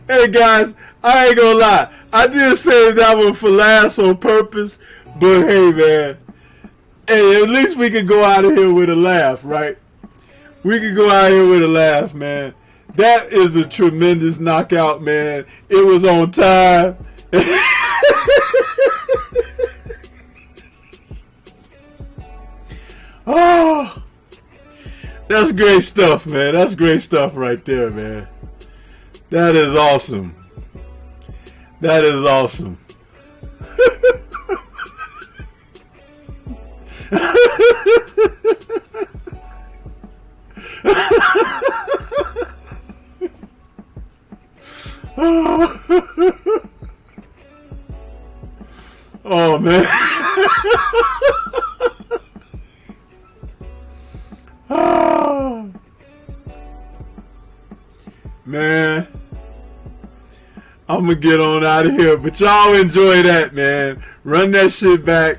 Hey guys, I ain't gonna lie. I did save that one for last on purpose, but hey man, hey, at least we could go out of here with a laugh, right? We could go out here with a laugh, man. That is a tremendous knockout, man. It was on time. Oh, that's great stuff, man. That's great stuff right there, man. That is awesome. That is awesome. Oh man. Oh. Man, I'm gonna get on out of here, but y'all enjoy that, man. Run that shit back,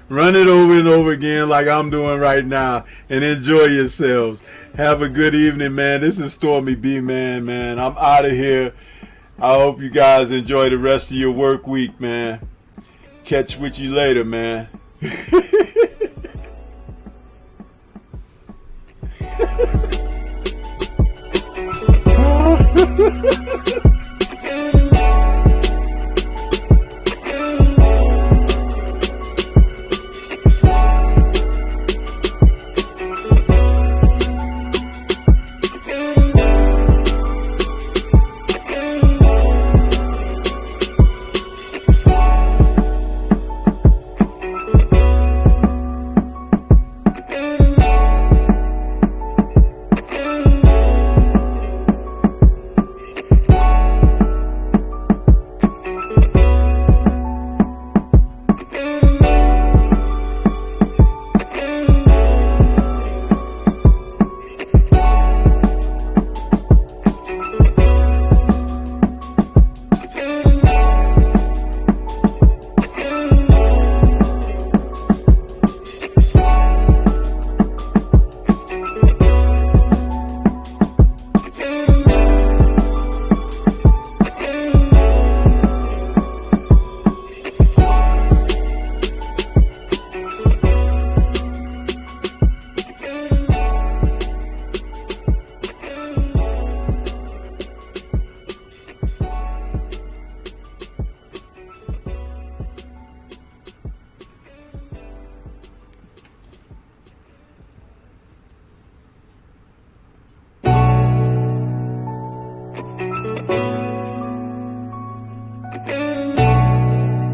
run it over and over again like I'm doing right now, and enjoy yourselves. Have a good evening, man. This is Stormybman, man. I'm out of here. I hope you guys enjoy the rest of your work week, man. Catch with you later, man.